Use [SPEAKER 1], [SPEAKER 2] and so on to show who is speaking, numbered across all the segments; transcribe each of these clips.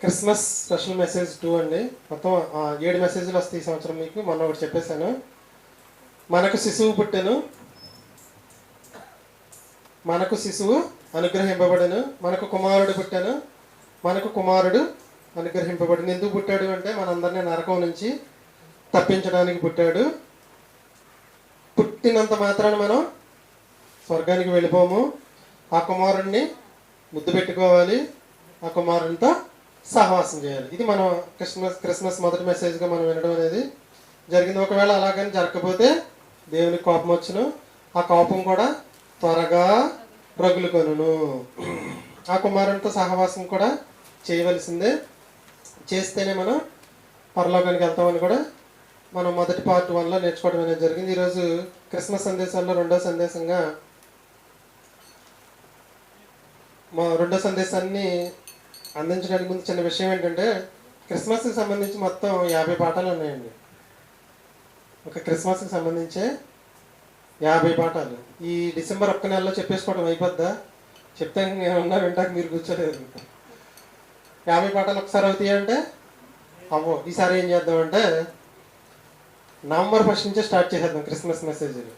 [SPEAKER 1] Christmas special message 2 అండి. మొత్తం 7 మెసేజ్లు వస్తాయి ఈ సంవత్సరం మీకు. మొన్న ఒకటి చెప్పేశాను. మనకు శిశువు పుట్టెను, మనకు శిశువు అనుగ్రహింపబడెను, మనకు కుమారుడు పుట్టాను, మనకు కుమారుడు అనుగ్రహింపబడిన. ఎందుకు పుట్టాడు అంటే మనందరినీ నరకం నుంచి తప్పించడానికి పుట్టాడు. పుట్టినంత మాత్రాన మనం స్వర్గానికి వెళ్ళిపోము. ఆ కుమారుడిని ముద్దు పెట్టుకోవాలి, ఆ కుమారునితో సహవాసం చేయాలి. ఇది మనం క్రిస్మస్ మొదటి మెసేజ్గా మనం వినడం అనేది జరిగింది. ఒకవేళ అలాగని జరగకపోతే దేవునికి కోపం వచ్చును. ఆ కోపం కూడా త్వరగా రగులుకొనును. ఆ కుమారునితో సహవాసం కూడా చేయవలసిందే. చేస్తేనే మనం పరలోకానికి వెళ్తామని కూడా మనం మొదటి పార్ట్ 1లో నేర్చుకోవడం అనేది జరిగింది. ఈరోజు క్రిస్మస్ సందేశాల్లో రెండో సందేశాన్ని అందించడానికి ముందు చిన్న విషయం ఏంటంటే, క్రిస్మస్కి సంబంధించి మొత్తం 50 పాఠాలు ఉన్నాయండి. ఒక క్రిస్మస్కి సంబంధించే 50 పాఠాలు ఈ డిసెంబర్ ఒక్క నెలలో చెప్పేసుకోవడం అయిపోద్దా? చెప్తే ఏమన్నా వింటాక మీరు కూర్చోలేదు. 50 పాఠాలు ఒకసారి అవుతాయి అంటే అవ్వో. ఈసారి ఏం చేద్దామంటే నవంబర్ 1 నుంచే స్టార్ట్ చేసేద్దాం క్రిస్మస్ మెసేజ్లు.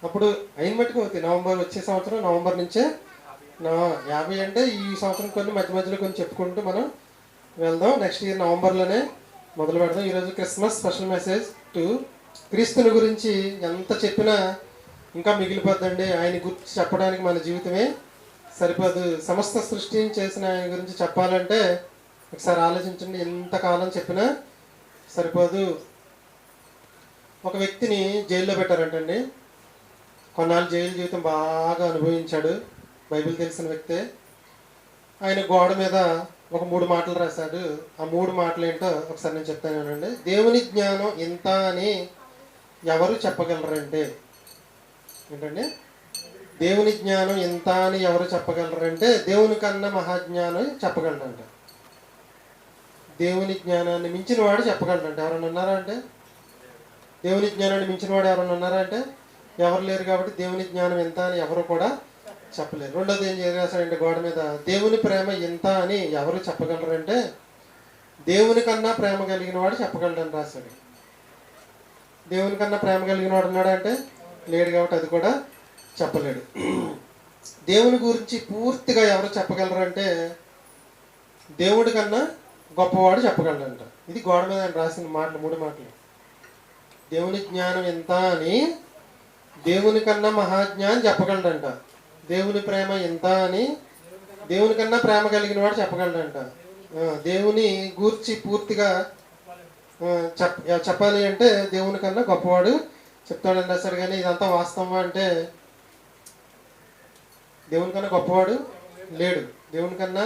[SPEAKER 1] అప్పుడు అయిన మట్టుకు అవుతాయి. నవంబర్ వచ్చే సంవత్సరం నవంబర్ నుంచే 50 అంటే ఈ సంవత్సరం కొన్ని మధ్య మధ్యలో కొన్ని చెప్పుకుంటూ మనం వెళ్దాం. నెక్స్ట్ ఇయర్ నవంబర్లోనే మొదలు పెడదాం. ఈరోజు క్రిస్మస్ స్పెషల్ మెసేజ్ 2. క్రీస్తుని గురించి ఎంత చెప్పినా ఇంకా మిగిలిపోద్దండి. ఆయన గురించి చెప్పడానికి మన జీవితమే సరిపోదు. సమస్త సృష్టిని చేసిన ఆయన గురించి చెప్పాలంటే ఒకసారి ఆలోచించండి, ఎంతకాలం చెప్పినా సరిపోదు. ఒక వ్యక్తిని జైల్లో పెట్టారంటండి. కొన్నాళ్ళు జైలు జీవితం బాగా అనుభవించాడు. బైబిల్ తెలిసిన వ్యక్తే. ఆయన గోడ మీద ఒక 3 మాటలు రాశాడు. ఆ 3 మాటలు ఏంటో ఒకసారి నేను చెప్తానండి. దేవుని జ్ఞానం ఇంత అని ఎవరు చెప్పగలరంటే ఏంటండి? దేవుని జ్ఞానం ఇంత అని ఎవరు చెప్పగలరంటే దేవుని కన్నా మహాజ్ఞానం చెప్పగలరంట. దేవుని జ్ఞానాన్ని మించిన వాడు చెప్పగలరంట. ఎవరైనా ఉన్నారా అంటే? దేవుని జ్ఞానాన్ని మించిన వాడు ఎవరైనా ఉన్నారా అంటే ఎవరు లేరు. కాబట్టి దేవుని జ్ఞానం ఎంత అని ఎవరు కూడా చెప్పలేరు. రెండోది ఏం చేశారంటే గోడ మీద దేవుని ప్రేమ ఎంత అని ఎవరు చెప్పగలరంటే దేవుని కన్నా ప్రేమ కలిగిన వాడు చెప్పగలడని రాశాడు. దేవుని కన్నా ప్రేమ కలిగిన వాడు ఉన్నాడా అంటే లేడు. కాబట్టి అది కూడా చెప్పలేడు. దేవుని గురించి పూర్తిగా ఎవరు చెప్పగలరంటే దేవుడి కన్నా గొప్పవాడు చెప్పగలడంట. ఇది గోడ మీద ఆయన రాసిన మాటలు, 3 మాటలు. దేవుని జ్ఞానం ఎంత అని దేవుని కన్నా మహాజ్ఞానం చెప్పగలడంట. దేవుని ప్రేమ ఎంత అని దేవుని కన్నా ప్రేమ కలిగిన వాడు చెప్పగలడంట. దేవుని గూర్చి పూర్తిగా చెప్పాలి అంటే దేవుని కన్నా గొప్పవాడు చెప్తాడండి రాశాడు. కానీ ఇదంతా వాస్తవం అంటే దేవుని కన్నా గొప్పవాడు లేడు. దేవుని కన్నా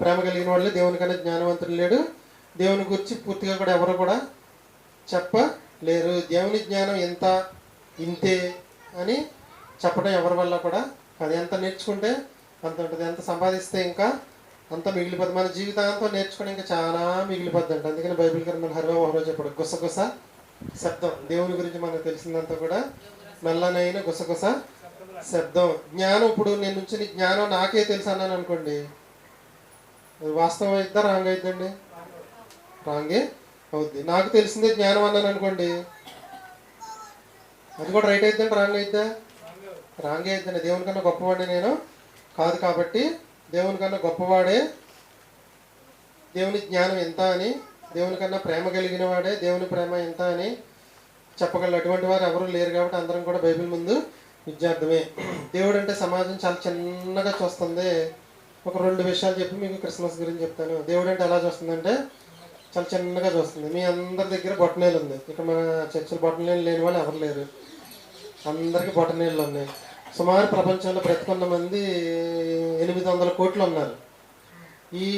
[SPEAKER 1] ప్రేమ కలిగిన వాడు, దేవుని కన్నా జ్ఞానవంతుడు లేడు. దేవుని గురించి పూర్తిగా కూడా ఎవరు కూడా చెప్పలేరు. దేవుని జ్ఞానం ఎంత ఇంతే అని చెప్పడం ఎవరి వల్ల కూడా అది. ఎంత నేర్చుకుంటే అంత ఉంటుంది. ఎంత సంపాదిస్తే ఇంకా అంత మిగిలిపోద్ది. మన జీవితాంతం నేర్చుకుని ఇంకా చాలా మిగిలిపోద్ది అంట. అందుకని బైబిల్ గ్రంథం హరిబాబు ఒకరోజు చెప్పాడు, గుసగుస శబ్దం. దేవుని గురించి మనకు తెలిసిందంతా కూడా మెల్లనైన గుసగుస శబ్దం. జ్ఞానం, ఇప్పుడు నేను నుంచి జ్ఞానం నాకే తెలుసు అన్నాను అనుకోండి, వాస్తవం అయిద్దా రాంగ్ అయిద్దండి? రాంగే అవుద్ది. నాకు తెలిసిందే జ్ఞానం అన్నాను అనుకోండి, అది కూడా రైట్ అయిద్దండి రాంగ్ అయిద్దా? రాంగే అయిద్దండి. దేవుని కన్నా గొప్పవాడే నేను కాదు. కాబట్టి దేవుని కన్నా గొప్పవాడే దేవుని జ్ఞానం ఎంత అని, దేవుని కన్నా ప్రేమ కలిగిన వాడే దేవుని ప్రేమ ఎంత అని చెప్పగలరు. అటువంటి వారు ఎవరు లేరు. కాబట్టి అందరం కూడా బైబిల్ ముందు విద్యార్థమే. దేవుడు అంటే సమాజం చాలా చిన్నగా చూస్తుంది. ఒక 2 విషయాలు చెప్పి మీకు క్రిస్మస్ గురించి చెప్తాను. దేవుడు అంటే ఎలా చూస్తుందంటే చాలా చిన్నగా చూస్తుంది. మీ అందరి దగ్గర బొట్టనేలు ఉంది. ఇక్కడ మన చర్చిలో బొట్టనేలు లేని వాళ్ళు ఎవరు లేరు. అందరికీ బొట్టనేళ్ళు ఉన్నాయి. సుమారు ప్రపంచంలో బ్రతికున్న మంది 800 కోట్లు ఉన్నారు. ఈ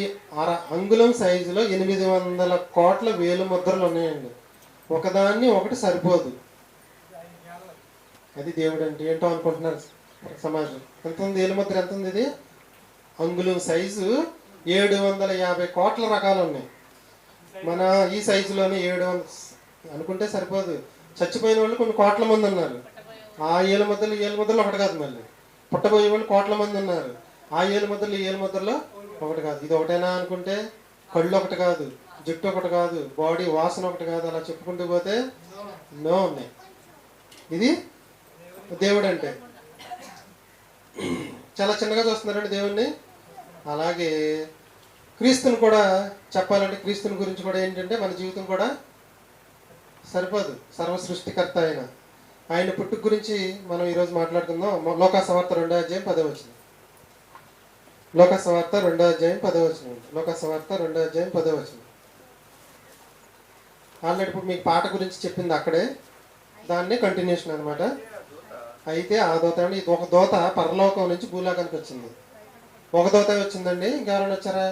[SPEAKER 1] అంగుళం సైజులో 800 కోట్ల వేలు ముద్రలు ఉన్నాయండి. ఒకదాన్ని ఒకటి సరిపోదు. అది దేవుడు అంటే ఏంటో అనుకుంటున్నారు సమాజం. ఎంత ఉంది వేలు ముద్ర? ఎంత ఉంది? ఇది అంగుళం సైజు 750 కోట్ల రకాలు ఉన్నాయి. మన ఈ సైజులోనే 700 అనుకుంటే సరిపోదు. చచ్చిపోయిన వాళ్ళు కొన్ని కోట్ల మంది ఉన్నారు. ఆ ఏలు ముద్దలు ఒకటి కాదు. మళ్ళీ పుట్టబోయే వాళ్ళు కోట్ల మంది ఉన్నారు. ఆ ఏలు ముద్దలు ఈ ఏలు ముద్దల్లో ఒకటి కాదు. ఇది ఒకటేనా అనుకుంటే కళ్ళు ఒకటి కాదు, జుట్టు ఒకటి కాదు, బాడీ వాసన ఒకటి కాదు, అలా చెప్పుకుంటూ పోతే ఎన్నో ఉన్నాయి. ఇది దేవుడు అంటే చాలా చిన్నగా చూస్తున్నారండి దేవుణ్ణి. అలాగే క్రీస్తుని కూడా చెప్పాలంటే, క్రీస్తుని గురించి కూడా ఏంటంటే మన జీవితం కూడా సరిపోదు. సర్వ సృష్టికర్త ఆయన పుట్టుక గురించి మనం ఈరోజు మాట్లాడుకుందాం. లోకాసువార్త 2వ అధ్యాయం 10వ వచనం. లోకాసువార్త 2వ అధ్యాయం 10వ వచనం. లోకాసువార్త 2వ అధ్యాయం 10వ వచనం. ఆల్రెడీ ఇప్పుడు మీకు పాట గురించి చెప్పింది అక్కడే, దాన్నే కంటిన్యూషన్ అనమాట. అయితే ఆ దూత ఒక దూత పరలోకం నుంచి భూలోకానికి వచ్చింది. ఒక దూత వచ్చిందండి, ఇంకెవరైనా వచ్చారా?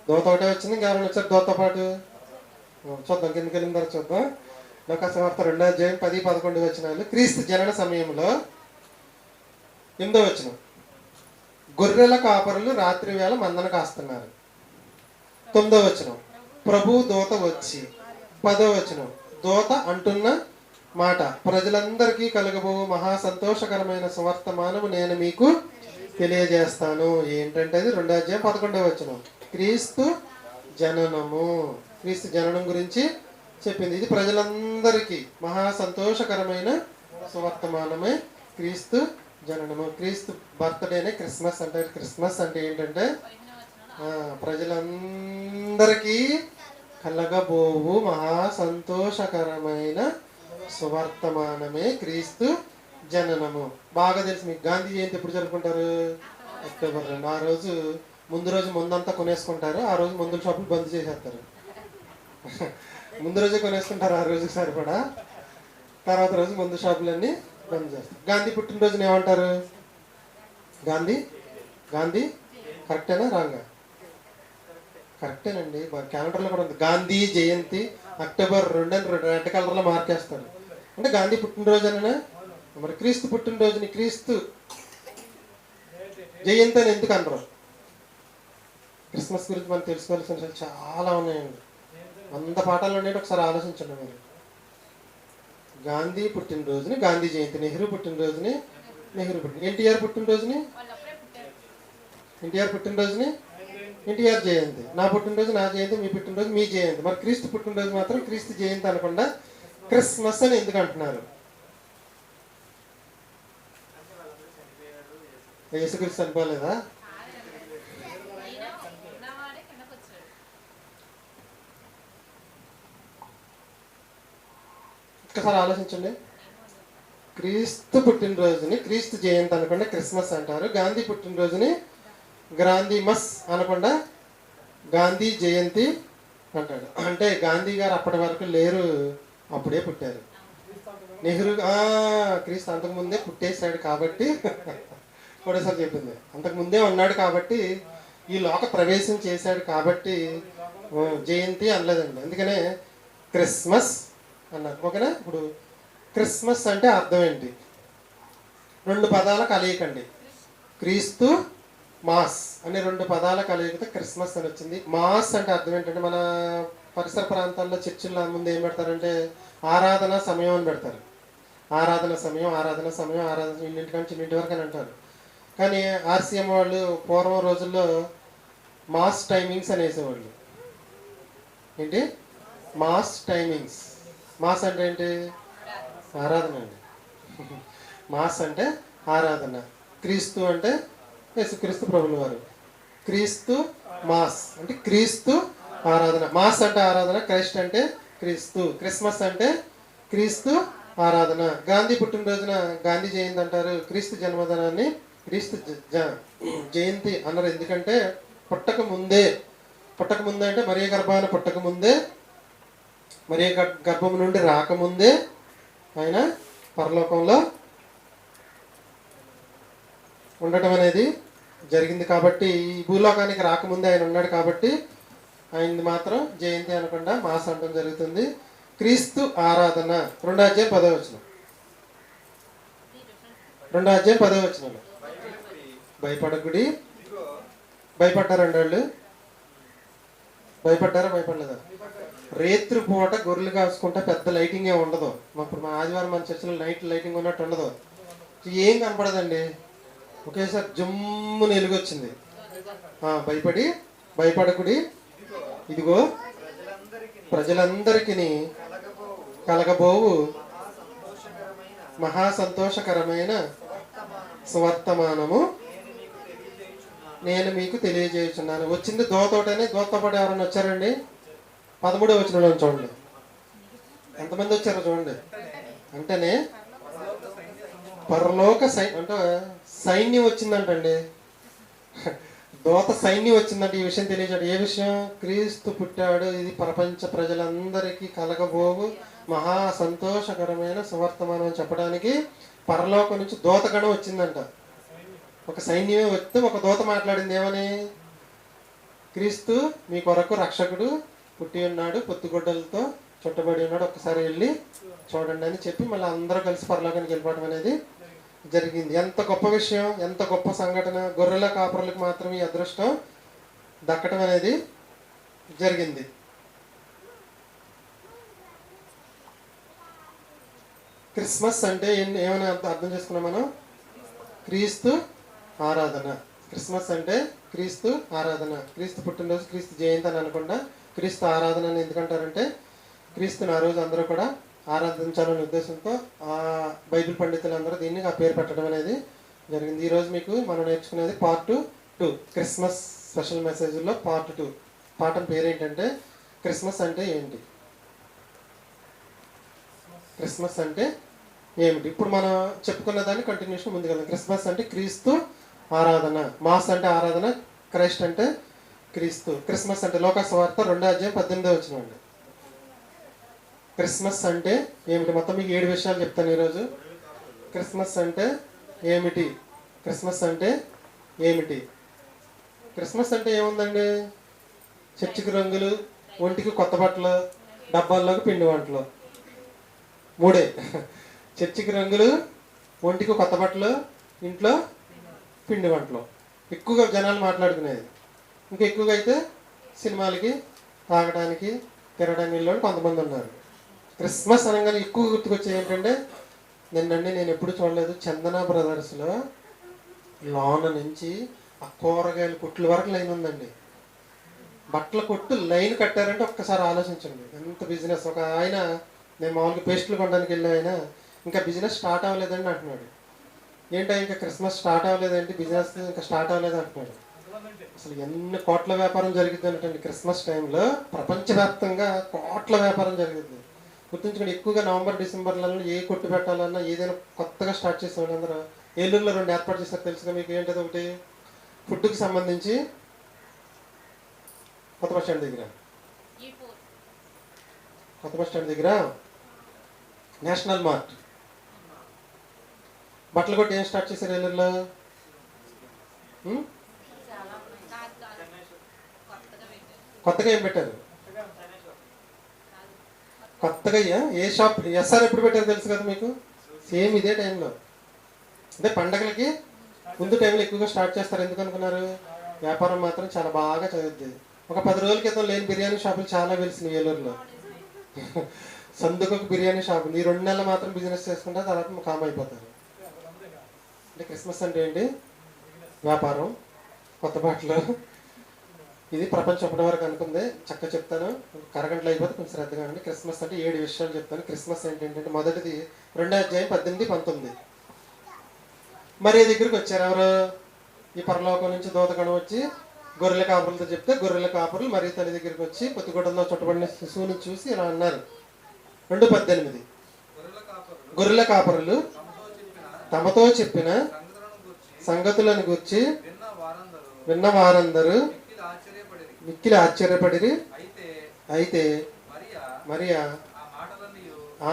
[SPEAKER 1] దూత ఒకటే వచ్చింది, ఇంకెవరైనా వచ్చారు దూతతో పాటు? చూద్దాం, కిందకి వెళ్ళిన తర్వాత చూద్దాం. లోకాసువార్త 2వ అధ్యాయం 10-11 వచనాలు. క్రీస్తు జనన సమయంలో 8వ వచనం. గొర్రెల కాపరులు రాత్రి వేళ మందన కాస్తున్నారు. 9వ వచనం. ప్రభు దూత వచ్చి. 10వ వచనం. దూత అంటున్న మాట, ప్రజలందరికీ కలుగబో మహా సంతోషకరమైన సువర్తమానము నేను మీకు తెలియజేస్తాను. ఏంటంటే అది 2వ అధ్యాయం 11వ వచనం. క్రీస్తు జననము, క్రీస్తు జననం గురించి చెప్పింది. ఇది ప్రజలందరికీ మహా సంతోషకరమైన సువర్తమానమే క్రీస్తు జననము. క్రీస్తు బర్త్డేనే క్రిస్మస్ అంటారు. క్రిస్మస్ అంటే ఏంటంటే ప్రజలందరికీ కలగబోవు మహా సంతోషకరమైన సువర్తమానమే క్రీస్తు జననము. బాగా తెలుసు మీకు. గాంధీ జయంతి ఎప్పుడు జరుపుకుంటారు? అక్టోబర్ 2. ఆ రోజు ముందంతా కొనేసుకుంటారు. ఆ రోజు మందుల షాపులు బంద్ చేసేస్తారు. ముందు రోజే కొనేసుకుంటారు ఆ రోజుకి సరిపడా. తర్వాత రోజు మందు షాపులన్నీ బంద్ చేస్తారు. గాంధీ పుట్టినరోజుని ఏమంటారు? గాంధీ కరెక్టేనా రాంగా? కరెక్టేనండి. క్యాలెండర్లో కూడా ఉంది గాంధీ జయంతి అక్టోబర్ 2 అని రెడ్ కలర్లో మార్కేస్తారు. అంటే గాంధీ పుట్టినరోజునా? మరి క్రీస్తు పుట్టినరోజుని క్రీస్తు జయంతి అని ఎందుకు అనరు? క్రిస్మస్ గురించి మనం తెలుసుకోవాల్సిన విషయాలు చాలా ఉన్నాయండి. 100 పాఠాలు ఉండేవి. ఒకసారి ఆలోచించండి మీరు. గాంధీ పుట్టినరోజుని గాంధీ జయంతి, నెహ్రూ పుట్టినరోజుని నెహ్రూ పుట్టిన, ఎన్టీఆర్ పుట్టినరోజుని ఎన్టీఆర్ జయంతి, నా పుట్టినరోజు నా జయంతి, మీ పుట్టినరోజు మీ జయంతి. మరి క్రీస్తు పుట్టినరోజు మాత్రం క్రీస్తు జయంతి అనకుండా క్రిస్మస్ అని ఎందుకు అంటున్నారు? యేసుక్రీస్తు చనిపోలేదా? ఒక్కసారి ఆలోచించండి. క్రీస్తు పుట్టినరోజుని క్రీస్తు జయంతి అనకుండా క్రిస్మస్ అంటారు. గాంధీ పుట్టినరోజుని గ్రాంధీ మస్ అనకుండా గాంధీ జయంతి అంటాడు. అంటే గాంధీ గారు అప్పటి వరకు లేరు, అప్పుడే పుట్టారు. నెహ్రూ క్రీస్తు అంతకుముందే పుట్టేశాడు కాబట్టి ఒకటేసారి చెప్పింది. అంతకుముందే ఉన్నాడు కాబట్టి, ఈ లోక ప్రవేశం చేశాడు కాబట్టి జయంతి అనలేదండి. అందుకనే క్రిస్మస్ అన్నారు. ఓకేనా? ఇప్పుడు క్రిస్మస్ అంటే అర్థం ఏంటి? 2 పదాల కలయికండి. క్రీస్తు, మాస్ అనే 2 పదాల కలయికతో క్రిస్మస్ అని వచ్చింది. మాస్ అంటే అర్థం ఏంటంటే, మన పరిసర ప్రాంతాల్లో చర్చిల్లో ముందు ఏం పెడతారంటే ఆరాధన సమయం అని పెడతారు. ఆరాధన సమయం ఇన్నింటికంటే చిన్నింటి వరకు అని అంటారు. కానీ ఆర్సీఎం వాళ్ళు పూర్వం రోజుల్లో మాస్ టైమింగ్స్ అనేసేవాళ్ళు. ఏంటి మాస్ టైమింగ్స్? మాస్ అంటే ఏంటి? ఆరాధన అండి. మాస్ అంటే ఆరాధన. క్రీస్తు అంటే యేసుక్రీస్తు ప్రభుల వారు. క్రీస్తు మాస్ అంటే క్రీస్తు ఆరాధన. మాస్ అంటే ఆరాధన, క్రైస్ట్ అంటే క్రీస్తు. క్రిస్మస్ అంటే క్రీస్తు ఆరాధన. గాంధీ పుట్టినరోజున గాంధీ జయంతి అంటారు. క్రీస్తు జన్మదినాన్ని క్రీస్తు జయంతి అన్నారు. ఎందుకంటే పుట్టక ముందే అంటే మరియ గర్భాన పుట్టక ముందే, మరియ గర్భం నుండి రాకముందే ఆయన పరలోకంలో ఉండటం అనేది జరిగింది. కాబట్టి ఈ భూలోకానికి రాకముందే ఆయన ఉన్నాడు కాబట్టి ఆయన్ని మాత్రం జయంతి అనకుండా మాస్ అనడం జరుగుతుంది. క్రీస్తు ఆరాధన 2వ అధ్యాయం 10వ వచనం. 2వ అధ్యాయం 10వ వచనం. భయపడకుడి. భయపడ్డారండి వాళ్ళు? భయపడలేదా? రేత్రి పూట గొర్రెలు కాసుకుంటే పెద్ద లైటింగ్ ఏమి ఉండదు. ఇప్పుడు మన ఆదివారం మన చర్చిలో నైట్ లైటింగ్ ఉన్నట్టు ఉండదు. ఏం కనపడదండి. ఒకేసారి జమ్మున ఎలుగొచ్చింది. భయపడి భయపడకుడి, ఇదిగో ప్రజలందరికీ కలగబోవు మహా సంతోషకరమైన సువర్తమానము నేను మీకు తెలియజేయుచున్నాను. వచ్చింది దోతోటనే. దోతతో పాటు ఎవరైనా వచ్చారండి? 13వ వచనంలో చూడండి, ఎంతమంది వచ్చారో చూడండి. అంటేనే పరలోక అంటే సైన్యం వచ్చిందంటండి. దోత సైన్యం వచ్చిందంటే ఈ విషయం తెలియజేయడం. ఏ విషయం? క్రీస్తు పుట్టాడు, ఇది ప్రపంచ ప్రజలందరికీ కలగబోవు మహా సంతోషకరమైన సువర్తమానం అని చెప్పడానికి పరలోకం నుంచి దోతగణం వచ్చిందంట. ఒక సైన్యమే వస్తే ఒక దోత మాట్లాడింది ఏమని? క్రీస్తు మీ కొరకు రక్షకుడు పుట్టి ఉన్నాడు, పొత్తుగొడ్డలతో చుట్టబడి ఉన్నాడు, ఒక్కసారి వెళ్ళి చూడండి అని చెప్పి మళ్ళీ అందరూ కలిసి పరలోకానికి వెళ్ళిపోవడం అనేది జరిగింది. ఎంత గొప్ప విషయం, ఎంత గొప్ప సంఘటన. గొర్రెల కాపరులకు మాత్రం ఈ అదృష్టం దక్కడం అనేది జరిగింది. క్రిస్మస్ అంటే ఏమైనా అర్థం చేసుకున్నాం మనం? క్రీస్తు ఆరాధన. క్రిస్మస్ అంటే క్రీస్తు ఆరాధన. క్రీస్తు పుట్టినరోజు, క్రీస్తు జయంతి అని అనకుండా క్రీస్తు ఆరాధన అని ఎందుకంటారంటే, క్రీస్తుని ఆ రోజు అందరూ కూడా ఆరాధించాలనే ఉద్దేశంతో ఆ బైబిల్ పండితులందరూ దీన్ని ఆ పేరు పెట్టడం అనేది జరిగింది. ఈరోజు మీకు మనం నేర్చుకునేది పార్ట్ 2, క్రిస్మస్ స్పెషల్ మెసేజ్లో పార్ట్ 2. పాఠం పేరు ఏంటంటే క్రిస్మస్ అంటే ఏంటి, క్రిస్మస్ అంటే ఏమిటి. ఇప్పుడు మనం చెప్పుకున్న దాన్ని కంటిన్యూషన్ ముందుకెళ్దాం. క్రిస్మస్ అంటే క్రీస్తు ఆరాధన. మాస్ అంటే ఆరాధన, క్రైస్ట్ అంటే క్రీస్తు. క్రిస్మస్ అంటే లోకాసువార్త 2:18 వచ్చినండి. క్రిస్మస్ అంటే ఏమిటి? మొత్తం మీకు 7 విషయాలు చెప్తాను ఈరోజు. క్రిస్మస్ అంటే ఏమిటి, క్రిస్మస్ అంటే ఏమిటి. క్రిస్మస్ అంటే ఏముందండి? చర్చికి రంగులు, ఒంటికి కొత్త బట్టలు, డబ్బాల్లోకి పిండి వంటలు. 3. చర్చికి రంగులు, ఒంటికి కొత్త బట్టలు, ఇంట్లో పిండి వంటలు. ఎక్కువగా జనాలు మాట్లాడుకునేది. ఇంకా ఎక్కువగా అయితే సినిమాలకి, తాగడానికి, తిరగడానికి వెళ్ళి కొంతమంది ఉన్నారు. క్రిస్మస్ అనగానే ఎక్కువ గుర్తుకొచ్చే ఏంటంటే, నేను ఎప్పుడు చూడలేదు, చందన బ్రదర్స్లో లోన నుంచి ఆ కూరగాయల కొట్ల వరకు లైన్ ఉందండి. బట్టల కొట్టు లైన్ కట్టారంటే ఒక్కసారి ఆలోచించండి ఎంత బిజినెస్. ఒక ఆయన, నేను మామూలుగా పేస్టులు కొనడానికి వెళ్ళి ఆయన ఇంకా బిజినెస్ స్టార్ట్ అవ్వలేదండి అంటున్నాడు. ఏంటో ఇంకా క్రిస్మస్ స్టార్ట్ అవ్వలేదండి, బిజినెస్ ఇంకా స్టార్ట్ అవ్వలేదు అంటున్నాడు. అసలు ఎన్ని కోట్ల వ్యాపారం జరుగుతుంది అంటే క్రిస్మస్ టైంలో ప్రపంచవ్యాప్తంగా కోట్ల వ్యాపారం జరుగుతుంది. గుర్తుంచుకోండి, ఎక్కువగా నవంబర్ డిసెంబర్లలో ఏ కొట్టు పెట్టాలన్నా ఏదైనా కొత్తగా స్టార్ట్ చేసే వాళ్ళందరూ ఏలూరులో 2 ఏర్పాటు చేస్తారు తెలుసుగా మీకు. ఏంటది? ఒకటి ఫుడ్కి సంబంధించి కొత్త బస్ స్టాండ్ దగ్గర నేషనల్ మార్ట్. బట్టలు కొట్టి ఏం స్టార్ట్ చేశారు ఏలూరులో? కొత్తగా ఏం పెట్టారు? కొత్తగా ఏ షాప్, ఎస్ఆర్ ఎప్పుడు పెట్టారు తెలుసు కదా మీకు? సేమ్ ఇదే టైంలో, అంటే పండగలకి ముందు టైంలో ఎక్కువగా స్టార్ట్ చేస్తారు. ఎందుకు అనుకున్నారు? వ్యాపారం మాత్రం చాలా బాగా చదువుద్ది. ఒక 10 రోజుల క్రితం లేని బిర్యానీ షాపులు చాలా వెలిసినాయి ఏలూరులో. సందుకొక బిర్యానీ షాపులు. ఈ 2 నెలలు మాత్రం బిజినెస్ చేసుకుంటే తర్వాత కామ్ అయిపోతారు. అంటే క్రిస్మస్ అంటే ఏంటి? వ్యాపారం, కొత్త బట్టలు. ఇది ప్రపంచం ఇప్పటి వరకు అనుకుంది. చక్కగా చెప్తాను, కరగంటలు అయిపోతే కొంచెం శ్రద్ధగా అండి. క్రిస్మస్ అంటే 7 విషయాలు చెప్తాను. క్రిస్మస్ ఏంటంటే మొదటిది 2:18-19. మరి దగ్గరికి వచ్చారు ఎవరు? ఈ పరలోకం నుంచి దూతగణం వచ్చి గొర్రెల కాపురులతో చెప్తే, గొర్రెల కాపురులు మరి తల్లి దగ్గరికి వచ్చి పొత్తిగుడ్డలో చుట్టబడిన శిశువుని చూసి ఇలా అన్నారు. 2:18. గొర్రెల కాపురులు తమతో చెప్పిన సంగతులను గూర్చి విన్న వారందరూ మిక్కిలి ఆశ్చర్యపడిరి. అయితే మరియా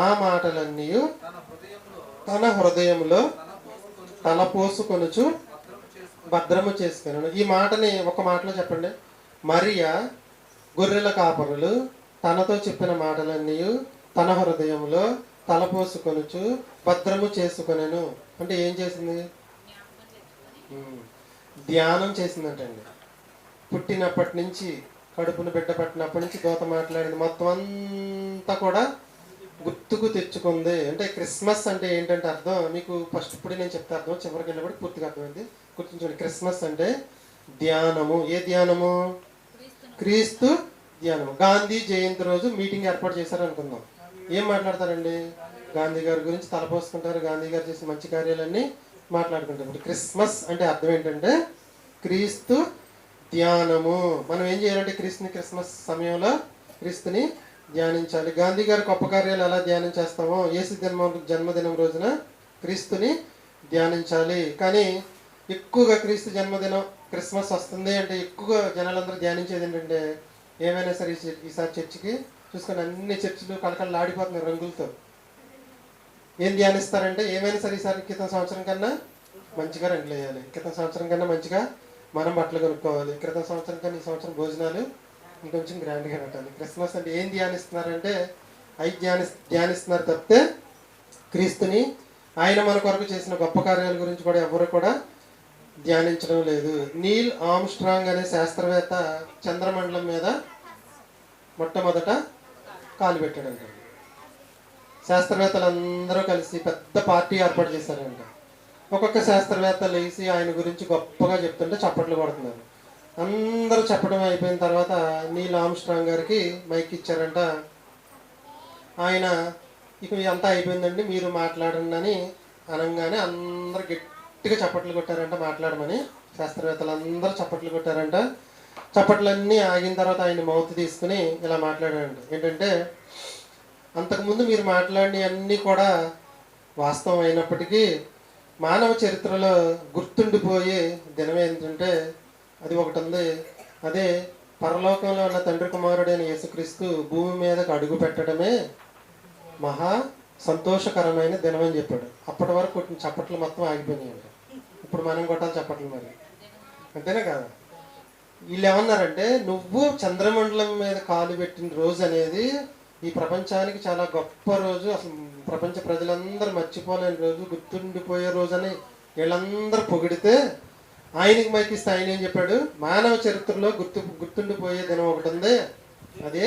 [SPEAKER 1] ఆ మాటలన్నీ తన హృదయంలో తలపోసుకొనుచు భద్రము చేసుకున్నాను. ఈ మాటని ఒక మాటలో చెప్పండి. మరియా గొర్రెల కాపరులు తనతో చెప్పిన మాటలన్నీ తన హృదయంలో తలపోసుకొనుచు భద్రము చేసుకొనెను. అంటే ఏం చేసింది? ధ్యానం చేసిందంటండి. పుట్టినప్పటి నుంచి, కడుపును బిడ్డ పట్టినప్పటి నుంచి దూత మాట్లాడింది మొత్తం అంతా కూడా గుర్తుకు తెచ్చుకుంది. అంటే క్రిస్మస్ అంటే ఏంటంటే అర్థం మీకు ఫస్ట్ ఇప్పుడు నేను చెప్తే అర్థం, చివరికి వెళ్ళినప్పుడు పూర్తిగా అర్థమైంది. గుర్తుంచుకోండి, క్రిస్మస్ అంటే ధ్యానము. ఏ ధ్యానము? క్రీస్తు ధ్యానము. గాంధీ జయంతి రోజు మీటింగ్ ఏర్పాటు చేశారు అనుకుందాం. ఏం మాట్లాడతారండి? గాంధీ గారి గురించి తలపోసుకుంటారు, గాంధీ గారు చేసిన మంచి కార్యాలన్నీ మాట్లాడుకుంటారు. ఇప్పుడు క్రిస్మస్ అంటే అర్థం ఏంటంటే క్రీస్తు ధ్యానము. మనం ఏం చేయాలంటే క్రిస్మస్ సమయంలో క్రీస్తుని ధ్యానించాలి. గాంధీ గారి గొప్ప కార్యాలు ఎలా ధ్యానం చేస్తామో యేసు జన్మదినం రోజున క్రీస్తుని ధ్యానించాలి. కానీ ఎక్కువగా క్రీస్తు జన్మదినం క్రిస్మస్ వస్తుంది అంటే ఎక్కువగా జనాలందరూ ధ్యానించేది ఏంటంటే, ఏమైనా సరే ఈసారి చర్చికి చూసుకొని అన్ని చర్చిలు కళకళలు ఆడిపోతున్నాయి రంగులతో. ఏం ధ్యానిస్తారంటే ఏమైనా సరే ఈసారి క్రితం సంవత్సరం కన్నా మంచిగా రంగులు వేయాలి, క్రితం సంవత్సరం కన్నా మంచిగా మనం బట్టలు కొనుక్కోవాలి, క్రితం సంవత్సరం కన్నా ఈ సంవత్సరం భోజనాలు ఇంకొంచెం గ్రాండ్గా పెట్టాలి. క్రిస్మస్ అంటే ఏం ధ్యానిస్తున్నారంటే అవి ధ్యానిస్తున్నారు తప్పితే క్రీస్తుని, ఆయన మన కొరకు చేసిన గొప్ప కార్యాల గురించి కూడా ఎవరు కూడా ధ్యానించడం లేదు. నీల్ ఆర్మ్స్ట్రాంగ్ అనే శాస్త్రవేత్త చంద్రమండలం మీద మొట్టమొదట కాలు పెట్టాడంట. శాస్త్రవేత్తలందరూ కలిసి పెద్ద పార్టీ ఏర్పాటు చేశారంట. ఒక్కొక్క శాస్త్రవేత్త లేచి ఆయన గురించి గొప్పగా చెప్తుంటే చప్పట్లు కొడుతున్నారు. అందరూ చెప్పడం అయిపోయిన తర్వాత నీల్ ఆర్మ్స్ట్రాంగ్ గారికి మైక్ ఇచ్చారంట. ఆయన ఇక అంతా అయిపోయిందండి మీరు మాట్లాడండి అని అనగానే అందరు గట్టిగా చప్పట్లు కొట్టారంట మాట్లాడమని. శాస్త్రవేత్తలు అందరూ చప్పట్లు కొట్టారంట. చప్పట్లన్నీ ఆగిన తర్వాత ఆయన మౌత్ తీసుకుని ఇలా మాట్లాడారంట. ఏంటంటే, అంతకుముందు మీరు మాట్లాడిన అన్నీ కూడా వాస్తవం అయినప్పటికీ మానవ చరిత్రలో గుర్తుండిపోయే దినం ఏంటంటే అది ఒకటి ఉంది. అదే పరలోకంలో ఉన్న తండ్రి కుమారుడైన యేసుక్రీస్తు భూమి మీదకు అడుగు పెట్టడమే మహా సంతోషకరమైన దినం అని చెప్పాడు. అప్పటి వరకు కొట్టిన చప్పట్లు మొత్తం ఆగిపోయినాయి అంట. ఇప్పుడు మనం కొట్టాలి చప్పట్లు మరి, అంతేనా కాదా? వీళ్ళు ఏమన్నారంటే నువ్వు చంద్రమండలం మీద కాలు పెట్టిన రోజు అనేది ఈ ప్రపంచానికి చాలా గొప్ప రోజు, అసలు ప్రపంచ ప్రజలందరూ మర్చిపోలేని రోజు, గుర్తుండిపోయే రోజు అని వీళ్ళందరూ పొగిడితే ఆయనకి మైకిస్తే ఆయన ఏం చెప్పాడు? మానవ చరిత్రలో గుర్తుండిపోయే దినం ఒకటి ఉంది, అదే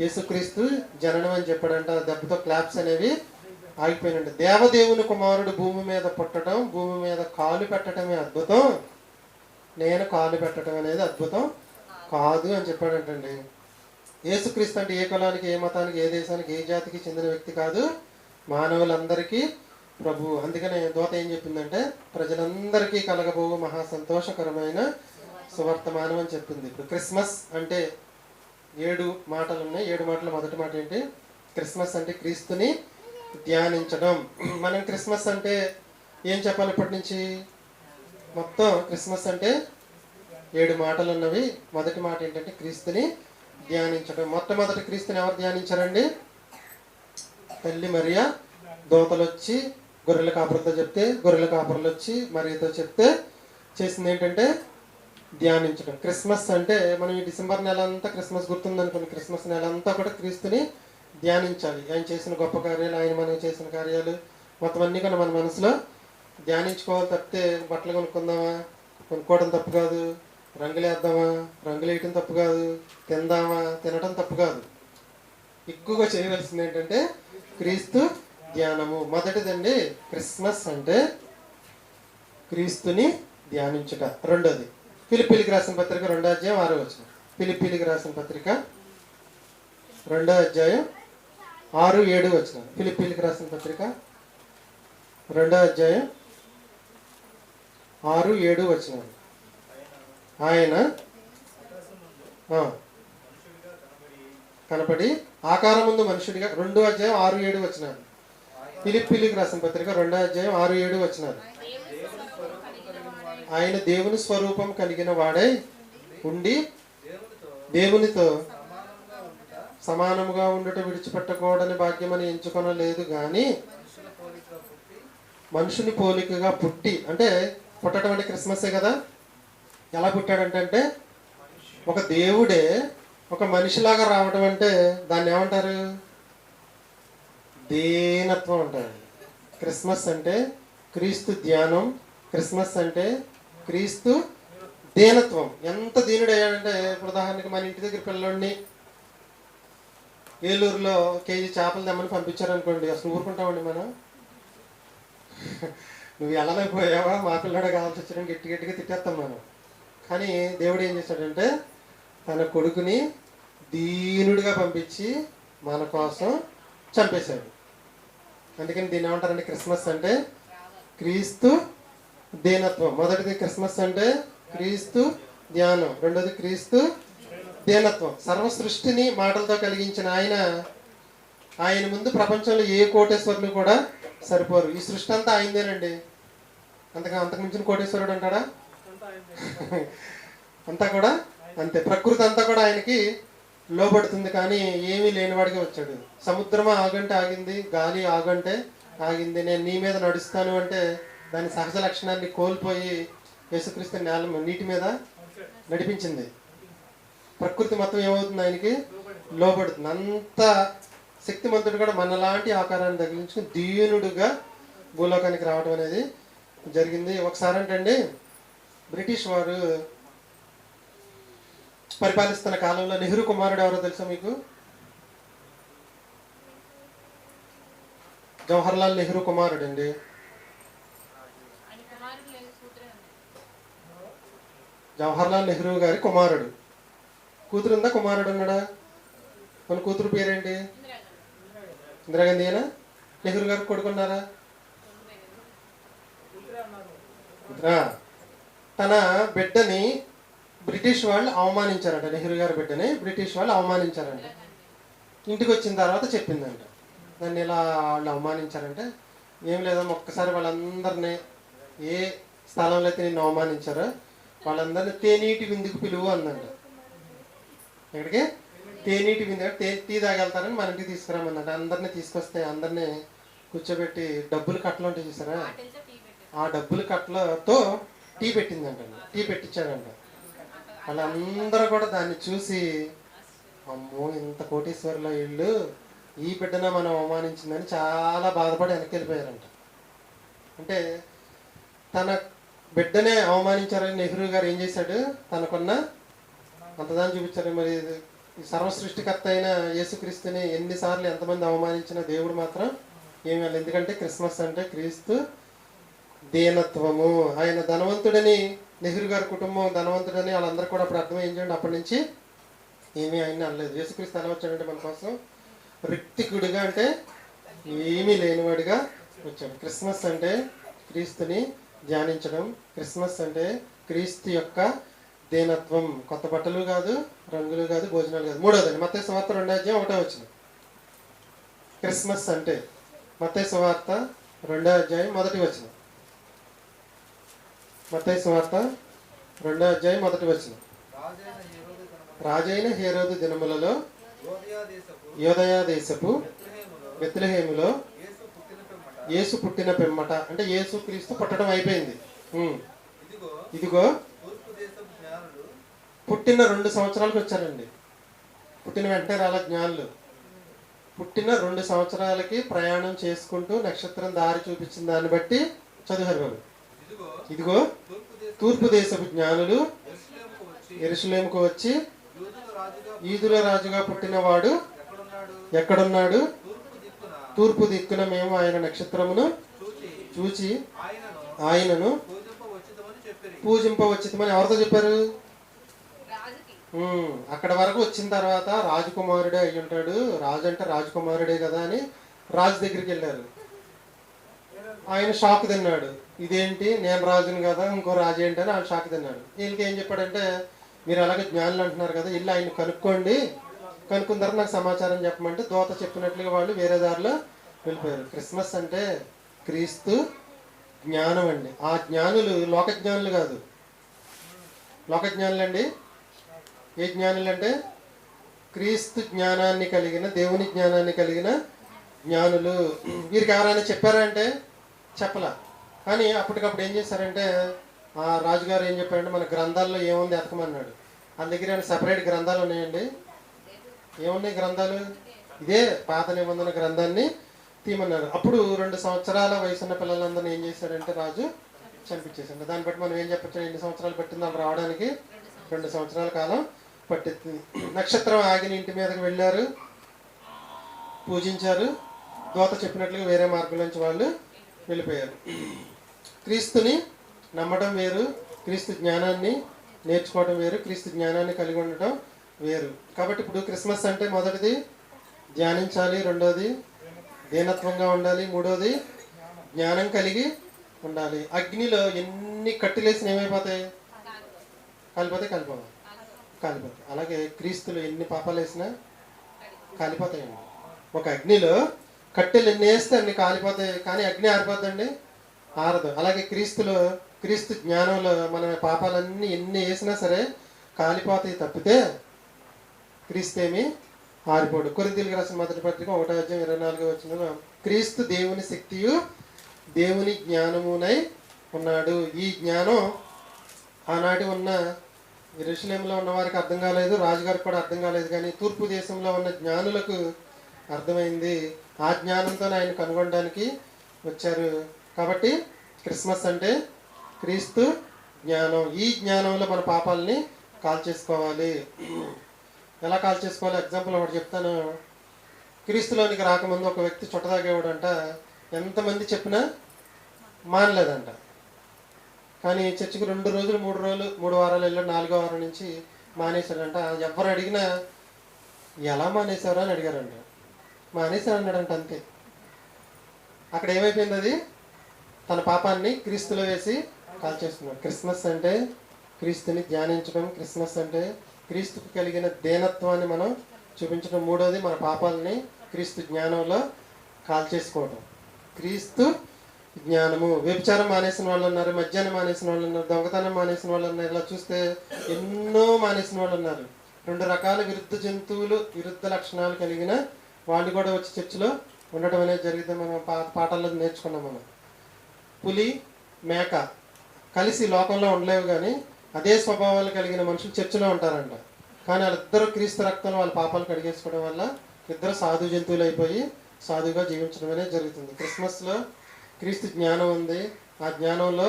[SPEAKER 1] యేసుక్రీస్తు జననం అని చెప్పాడంట. దెబ్బతో క్లాప్స్ అనేవి ఆగిపోయినండి. దేవదేవుని కుమారుడు భూమి మీద పుట్టడం, భూమి మీద కాలు పెట్టడమే అద్భుతం, నేను కాలు పెట్టడం అనేది అద్భుతం కాదు అని చెప్పాడంటండి. యేసుక్రీస్తు అంటే ఏ కులానికి, ఏ మతానికి, ఏ దేశానికి, ఏ జాతికి చెందిన వ్యక్తి కాదు, మానవులందరికీ ప్రభు. అందుకనే దూత ఏం చెప్పిందంటే ప్రజలందరికీ కలగబోవు మహా సంతోషకరమైన సువర్తమానం అని చెప్పింది. ఇప్పుడు క్రిస్మస్ అంటే 7 మాటలు ఉన్నాయి. 7 మాటలు మొదటి మాట ఏంటి? క్రిస్మస్ అంటే క్రీస్తుని ధ్యానించడం. మనం క్రిస్మస్ అంటే ఏం చెప్పాలి ఇప్పటి నుంచి? మొత్తం క్రిస్మస్ అంటే 7 మాటలు ఉన్నవి. మొదటి మాట ఏంటంటే క్రీస్తుని ధ్యానించడం. మొట్టమొదటి క్రీస్తుని ఎవరు ధ్యానించారండి? తల్లి మరియా. దూతలు వచ్చి గొర్రెల కాపురతో చెప్తే, గొర్రెల కాపురలు వచ్చి మరియతో చెప్తే చేసింది ఏంటంటే ధ్యానించడం. క్రిస్మస్ అంటే మనం ఈ డిసెంబర్ నెల అంతా క్రిస్మస్ గుర్తుందనుకోండి, క్రిస్మస్ నెల అంతా కూడా క్రీస్తుని ధ్యానించాలి. ఆయన చేసిన గొప్ప కార్యాలు, ఆయన మనం చేసిన కార్యాలు మొత్తం అన్నీ కూడా మన మనసులో ధ్యానించుకోవాలి. తప్పితే బట్టలు కొనుక్కుందామా, కొనుక్కోవడం తప్పు కాదు, రంగులు వేద్దామా, రంగులు వేయటం తప్పు కాదు, తిందామా, తినటం తప్పు కాదు. ఎక్కువగా చేయవలసింది ఏంటంటే క్రీస్తు ధ్యానము. మొదటిదండి క్రిస్మస్ అంటే క్రీస్తుని ధ్యానించుట. రెండోది ఫిలిప్పీలకు రాసిన పత్రిక 2వ అధ్యాయం 6వ వచనం. ఫిలిప్పీలకు రాసిన పత్రిక 2వ అధ్యాయం 6, 7 వచనాలు. ఫిలిప్పీలకు రాసిన పత్రిక 2వ అధ్యాయం 6, 7 వచనాలు. ఆయన కనపడి ఆకారం ముందు మనుషుడిగా. 2వ అధ్యాయం 6, 7 వచనాలు. ఫిలిప్పీలకు రాసిన పత్రిక 2వ అధ్యాయం 6, 7 వచనాలు. ఆయన దేవుని స్వరూపం కలిగిన వాడై ఉండి దేవునితో సమానముగా ఉండుట విడిచిపెట్టకూడని భాగ్యమని ఎంచుకొనలేదు గాని మనుషుని పోలికగా పుట్టి. అంటే పుట్టడం అంటే క్రిస్మసే కదా. ఎలా పుట్టాడంటే ఒక దేవుడే ఒక మనిషిలాగా రావడం అంటే దాన్ని ఏమంటారు? దీనత్వం అంటారు. క్రిస్మస్ అంటే క్రీస్తు ధ్యానం, క్రిస్మస్ అంటే క్రీస్తు దీనత్వం. ఎంత దీనుడు అయ్యాడంటే, ఇప్పుడు ఉదాహరణకి మన ఇంటి దగ్గర పిల్లోడిని ఏలూరులో కేజీ చేపలు తెమ్మని పంపించారనుకోండి, అసలు ఊరుకుంటామండి మనం? నువ్వు వెళ్ళలేకపోయావా, మా పిల్లడే కావాల్సి వచ్చిన గట్టి గట్టిగా తిట్టేస్తాం మనం. కానీ దేవుడు ఏం చేశాడంటే తన కొడుకుని దీనుడిగా పంపించి మన కోసం చంపేశాడు. అందుకని దీన్ని ఏమంటారంటే క్రిస్మస్ అంటే క్రీస్తు దీనత్వం. మొదటిది క్రిస్మస్ అంటే క్రీస్తు ధ్యానం, రెండోది క్రీస్తు దీనత్వం. సర్వ సృష్టిని మాటలతో కలిగించిన ఆయన ముందు ప్రపంచంలో ఏ కోటేశ్వరులు కూడా సరిపోరు. ఈ సృష్టి అంతా ఆయనదేనండి. అంతకు మించిన కోటేశ్వరుడు అంటాడా? అంతా కూడా అంతే. ప్రకృతి అంతా కూడా ఆయనకి లోబడుతుంది, కానీ ఏమీ లేనివాడిగా వచ్చాడు. సముద్రమా ఆగంటే ఆగింది, గాలి ఆగంటే ఆగింది. నేను నీ మీద నడుస్తాను అంటే దాని సహజ లక్షణాన్ని కోల్పోయి యేసుక్రీస్తు నీటి మీద నడిపించింది. ప్రకృతి మొత్తం ఏమవుతుంది? ఆయనకి లోబడుతుంది. అంత శక్తిమంతుడు కూడా మనలాంటి ఆకారాన్ని తగిలించుకుని దీనుడుగా భూలోకానికి రావడం అనేది జరిగింది. ఒకసారి అంటే బ్రిటిష్ వారు పరిపాలిస్తున్న కాలంలో నెహ్రూ కుమారుడు ఎవరో తెలుసా మీకు? జవహర్లాల్ నెహ్రూ కుమారుడు అండి. జవహర్లాల్ నెహ్రూ గారి కుమారుడు. కూతురు ఉందా, కుమారుడు ఉన్నాడా? మన కూతురు పేరేంటి? ఇందిరాగాంధీనా? నెహ్రూ గారికి కొడుకున్నారా? తన బిడ్డని బ్రిటిష్ వాళ్ళు అవమానించారంట. నెహ్రూ గారి బిడ్డని బ్రిటిష్ వాళ్ళు అవమానించారంట. ఇంటికి వచ్చిన తర్వాత చెప్పిందంట, దాన్ని ఇలా వాళ్ళు అవమానించారంటే ఏం లేదమ్మా, ఒక్కసారి వాళ్ళందరినీ ఏ స్థలంలో అయితే నిన్ను అవమానించారో వాళ్ళందరినీ తేనీటి విందుకు పిలువు అందంట. ఎక్కడికి? తేనీటి విందు. టీ తాగెళ్తారని మన ఇంటికి తీసుకురామందంట. అందరినీ తీసుకొస్తే అందరినీ కూర్చోబెట్టి డబ్బులు కట్టలు ఉంటాయి చూసారా, ఆ డబ్బులు కట్టలతో టీ పెట్టిందంట, టీ పెట్టించాడంట. వాళ్ళందరూ కూడా దాన్ని చూసి అమ్మో ఇంత కోటీశ్వరుల ఇల్లు, ఈ బిడ్డన మనం అవమానించిందని చాలా బాధపడి వెనక్కి వెళ్ళిపోయారంట. అంటే తన బిడ్డనే అవమానించారని నెహ్రూ గారు ఏం చేశాడు? తనకున్న అంతదాన్ని చూపించారు. మరి ఈ సర్వ సృష్టికర్త అయిన యేసుక్రీస్తుని ఎన్నిసార్లు ఎంతమంది అవమానించిన దేవుడు మాత్రం ఏమి వెళ్ళదు. ఎందుకంటే క్రిస్మస్ అంటే క్రీస్తు దీనత్వము. ఆయన ధనవంతుడని, నెహ్రూ గారి కుటుంబం ధనవంతుడని వాళ్ళందరూ కూడా అప్పుడు అర్థం ఏం చేయండి, అప్పటి నుంచి ఏమీ ఆయన అనలేదు. యేసుక్రీస్తు ఎలా వచ్చాడంటే మన కోసం రిక్తికుడిగా, అంటే ఏమీ లేనివాడిగా వచ్చాడు. క్రిస్మస్ అంటే క్రీస్తుని ధ్యానించడం. క్రిస్మస్ అంటే క్రీస్తు యొక్క దీనత్వం. కొత్త బట్టలు కాదు, రంగులు కాదు, భోజనాలు కాదు. మూడోదండి మత్తయి సువార్త 2:1 క్రిస్మస్ అంటే మత్తయి సువార్త 2:1. మత్తయి సువార్త 2:1. రాజైన హేరోదు దినములలో యోదయ దేశపు బెత్లెహేములో యేసు పుట్టిన పిమ్మట, అంటే యేసు క్రీస్తు పుట్టడం అయిపోయింది. ఇదిగో పుట్టిన 2 సంవత్సరాలకు వచ్చారండి. పుట్టిన వెంటనే రాల జ్ఞానులు. పుట్టిన 2 సంవత్సరాలకి ప్రయాణం చేసుకుంటూ నక్షత్రం దారి చూపించిన దాన్ని బట్టి చదివారు వారు. ఇదిగో తూర్పు దేశపు జ్ఞానులు యెరూషలేముకు వచ్చి యూదుల రాజుగా పుట్టినవాడు ఎక్కడున్నాడు? తూర్పు దిక్కున మేము ఆయన నక్షత్రమును చూచి ఆయనను పూజింపవచ్చితమని ఎవరితో చెప్పారు? అక్కడ వరకు వచ్చిన తర్వాత రాజకుమారుడే అయి ఉంటాడు, రాజు అంటే రాజకుమారుడే కదా అని రాజు దగ్గరికి వెళ్ళారు. ఆయన షాక్ తిన్నాడు. ఇదేంటి, నేను రాజుని కదా, ఇంకో రాజు ఏంటి అని ఆయన షాక్ తిన్నాడు. వీళ్ళకి ఏం చెప్పాడంటే, మీరు అలాగే జ్ఞానులు అంటున్నారు కదా, ఇల్లు ఆయన కనుక్కోండి, కనుక్కున్న తర్వాత నాకు సమాచారం చెప్పమంటే దోత చెప్పినట్లుగా వాళ్ళు వేరే దారిలో వెళ్ళిపోయారు. క్రిస్మస్ అంటే క్రీస్తు జ్ఞానం అండి. ఆ జ్ఞానులు లోక జ్ఞానులు కాదు, లోక జ్ఞానులు అండి. ఏ జ్ఞానులు అంటే క్రీస్తు జ్ఞానాన్ని కలిగిన, దేవుని జ్ఞానాన్ని కలిగిన జ్ఞానులు. వీరికి ఎవరైనా చెప్పారా అంటే చెప్పలా. కానీ అప్పటికప్పుడు ఏం చేశారంటే, ఆ రాజుగారు ఏం చెప్పారంటే, మన గ్రంథాల్లో ఏముంది ఎతకమన్నాడు. వాళ్ళ దగ్గర సపరేట్ గ్రంథాలు ఉన్నాయండి. ఏమున్నాయి గ్రంథాలు? ఇదే పాత నిబంధన గ్రంథాన్ని తీయమన్నారు. అప్పుడు 2 సంవత్సరాల వయసున్న పిల్లలందరినీ ఏం చేశారంటే రాజు చంపించేసాడు. దాన్ని బట్టి మనం ఏం చెప్పచ్చు, ఎన్ని సంవత్సరాలు పట్టింది వాళ్ళు రావడానికి? 2 సంవత్సరాల కాలం పట్టింది. నక్షత్రం ఆగిన ఇంటి మీదకి వెళ్ళారు. పూజించారు. దోత చెప్పినట్లుగా వేరే మార్గం నుంచి వాళ్ళు వెళ్ళిపోయారు. క్రీస్తుని నమ్మడం వేరు, క్రీస్తు జ్ఞానాన్ని నేర్చుకోవడం వేరు, క్రీస్తు జ్ఞానాన్ని కలిగి ఉండటం వేరు. కాబట్టి ఇప్పుడు క్రిస్మస్ అంటే మొదటిది ధ్యానించాలి, రెండోది దీనత్వంగా ఉండాలి, మూడోది జ్ఞానం కలిగి ఉండాలి. అగ్నిలో ఎన్ని కట్టెలేసిన ఏమైపోతాయి? కాలిపోతాయి. కాలిపోతాయి. అలాగే క్రీస్తులో ఎన్ని పాపాలు వేసినా కాలిపోతాయండి. ఒక అగ్నిలో కట్టెలు ఎన్ని వేస్తే అన్ని కాలిపోతాయి, కానీ అగ్ని ఆరిపోద్దండి? ఆరదు. అలాగే క్రీస్తు జ్ఞానంలో మన పాపాలన్నీ ఎన్ని వేసినా సరే కాలిపోతాయి తప్పితే క్రీస్తు ఏమి ఆరిపోడు. కొరింథీయులకు రాసిన మొదటి పత్రిక 1:24 క్రీస్తు దేవుని శక్తియు దేవుని జ్ఞానమునై ఉన్నాడు. ఈ జ్ఞానం ఆనాటి ఉన్న యెరూషలేములో ఉన్న వారికి అర్థం కాలేదు, రాజుగారికి కూడా అర్థం కాలేదు, కానీ తూర్పు దేశంలో ఉన్న జ్ఞానులకు అర్థమైంది. ఆ జ్ఞానంతో ఆయన కనుగొనడానికి వచ్చారు. కాబట్టి క్రిస్మస్ అంటే క్రీస్తు జ్ఞానం. ఈ జ్ఞానంలో మన పాపాలని కాల్చేసుకోవాలి. ఎలా కాల్చేసుకోవాలి? ఎగ్జాంపుల్ ఒకటి చెప్తాను. క్రీస్తులోనికి రాకముందు ఒక వ్యక్తి చుట్టదాగేవాడంట. ఎంతమంది చెప్పినా మానలేదంట. కానీ చర్చికి 2 రోజులు 3 వారాలు వెళ్ళాడు. 4వ వారం నుంచి మానేశాడంట. ఎవరు అడిగినా ఎలా మానేశారో అని అడిగారంట. మానేశారు అన్నాడంట, అంతే. అక్కడ ఏమైపోయింది? అది తన పాపాన్ని క్రీస్తులో వేసి కాల్చేస్తున్నాడు. క్రిస్మస్ అంటే క్రీస్తుని ధ్యానించడం, క్రిస్మస్ అంటే క్రీస్తుకు కలిగిన దీనత్వాన్ని మనం చూపించడం, మూడోది మన పాపాలని క్రీస్తు జ్ఞానంలో కాల్చేసుకోవడం. క్రీస్తు జ్ఞానము. వ్యభిచారం మానేసిన వాళ్ళు ఉన్నారు, మద్యాన్ని మానేసిన వాళ్ళు ఉన్నారు, దొంగతనం మానేసిన వాళ్ళు ఉన్నారు. ఇలా చూస్తే ఎన్నో మానేసిన వాళ్ళు ఉన్నారు. 2 రకాల విరుద్ధ జంతువులు, విరుద్ధ లక్షణాలు కలిగిన వాళ్ళు కూడా వచ్చి చర్చిలో ఉండటం అనేది జరిగితే మనం పాఠాల్లో నేర్చుకున్నాం. మనం పులి మేక కలిసి లోకంలో ఉండలేవు, కానీ అదే స్వభావాలు కలిగిన మనుషులు చర్చిలో ఉంటారంట. కానీ వాళ్ళిద్దరూ క్రీస్తు రక్తంలో వాళ్ళ పాపాలు కడిగేసుకోవడం వల్ల ఇద్దరు సాధు జంతువులు అయిపోయి సాధువుగా జీవించడం అనేది జరుగుతుంది. క్రిస్మస్లో క్రీస్తు జ్ఞానం ఉంది. ఆ జ్ఞానంలో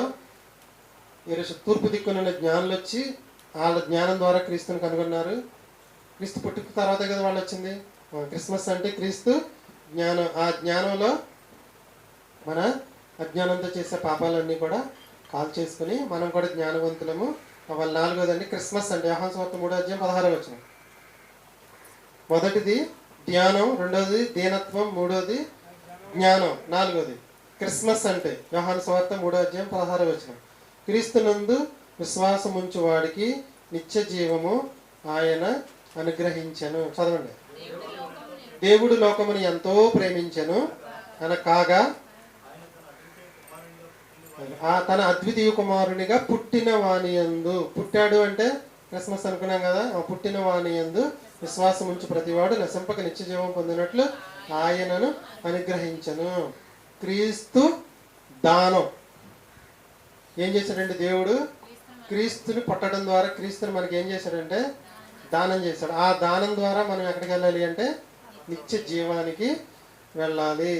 [SPEAKER 1] తూర్పు దిక్కునున్న జ్ఞానులు వచ్చి వాళ్ళ జ్ఞానం ద్వారా క్రీస్తుని కనుగొన్నారు. క్రీస్తు పుట్టుక తర్వాత కదా వాళ్ళు వచ్చింది. క్రిస్మస్ అంటే క్రీస్తు జ్ఞానం. ఆ జ్ఞానంలో మన అజ్ఞానంతో చేసే పాపాలన్నీ కూడా కాల్ చేసుకుని మనం కూడా జ్ఞానవంతులము. వాళ్ళ 4వదండి క్రిస్మస్ అంటే యోహాను సువార్త 3:16. మొదటిది ధ్యానం, రెండోది దీనత్వం, మూడోది జ్ఞానం, 4వది క్రిస్మస్ అంటే యోహాను సువార్త 3:16. క్రీస్తునందు విశ్వాసముంచు వాడికి నిత్య జీవము ఆయన అనుగ్రహించెను. చదవండి. దేవుడు లోకమును ఎంతో ప్రేమించెను కాగా తన అద్వితీయ కుమారునిగా పుట్టిన వానియందు. పుట్టాడు అంటే క్రిస్మస్ అనుకున్నాం కదా. పుట్టిన వానియందు విశ్వాసం ఉంచి ప్రతివాడు నశింపక నిత్య జీవం పొందినట్లు ఆయనను అనుగ్రహించను. క్రీస్తు దానం. ఏం చేశాడంటే దేవుడు క్రీస్తుని పుట్టడం ద్వారా క్రీస్తుని మనకి ఏం చేశాడంటే దానం చేశాడు. ఆ దానం ద్వారా మనం ఎక్కడికి వెళ్ళాలి అంటే నిత్య జీవానికి వెళ్ళాలి.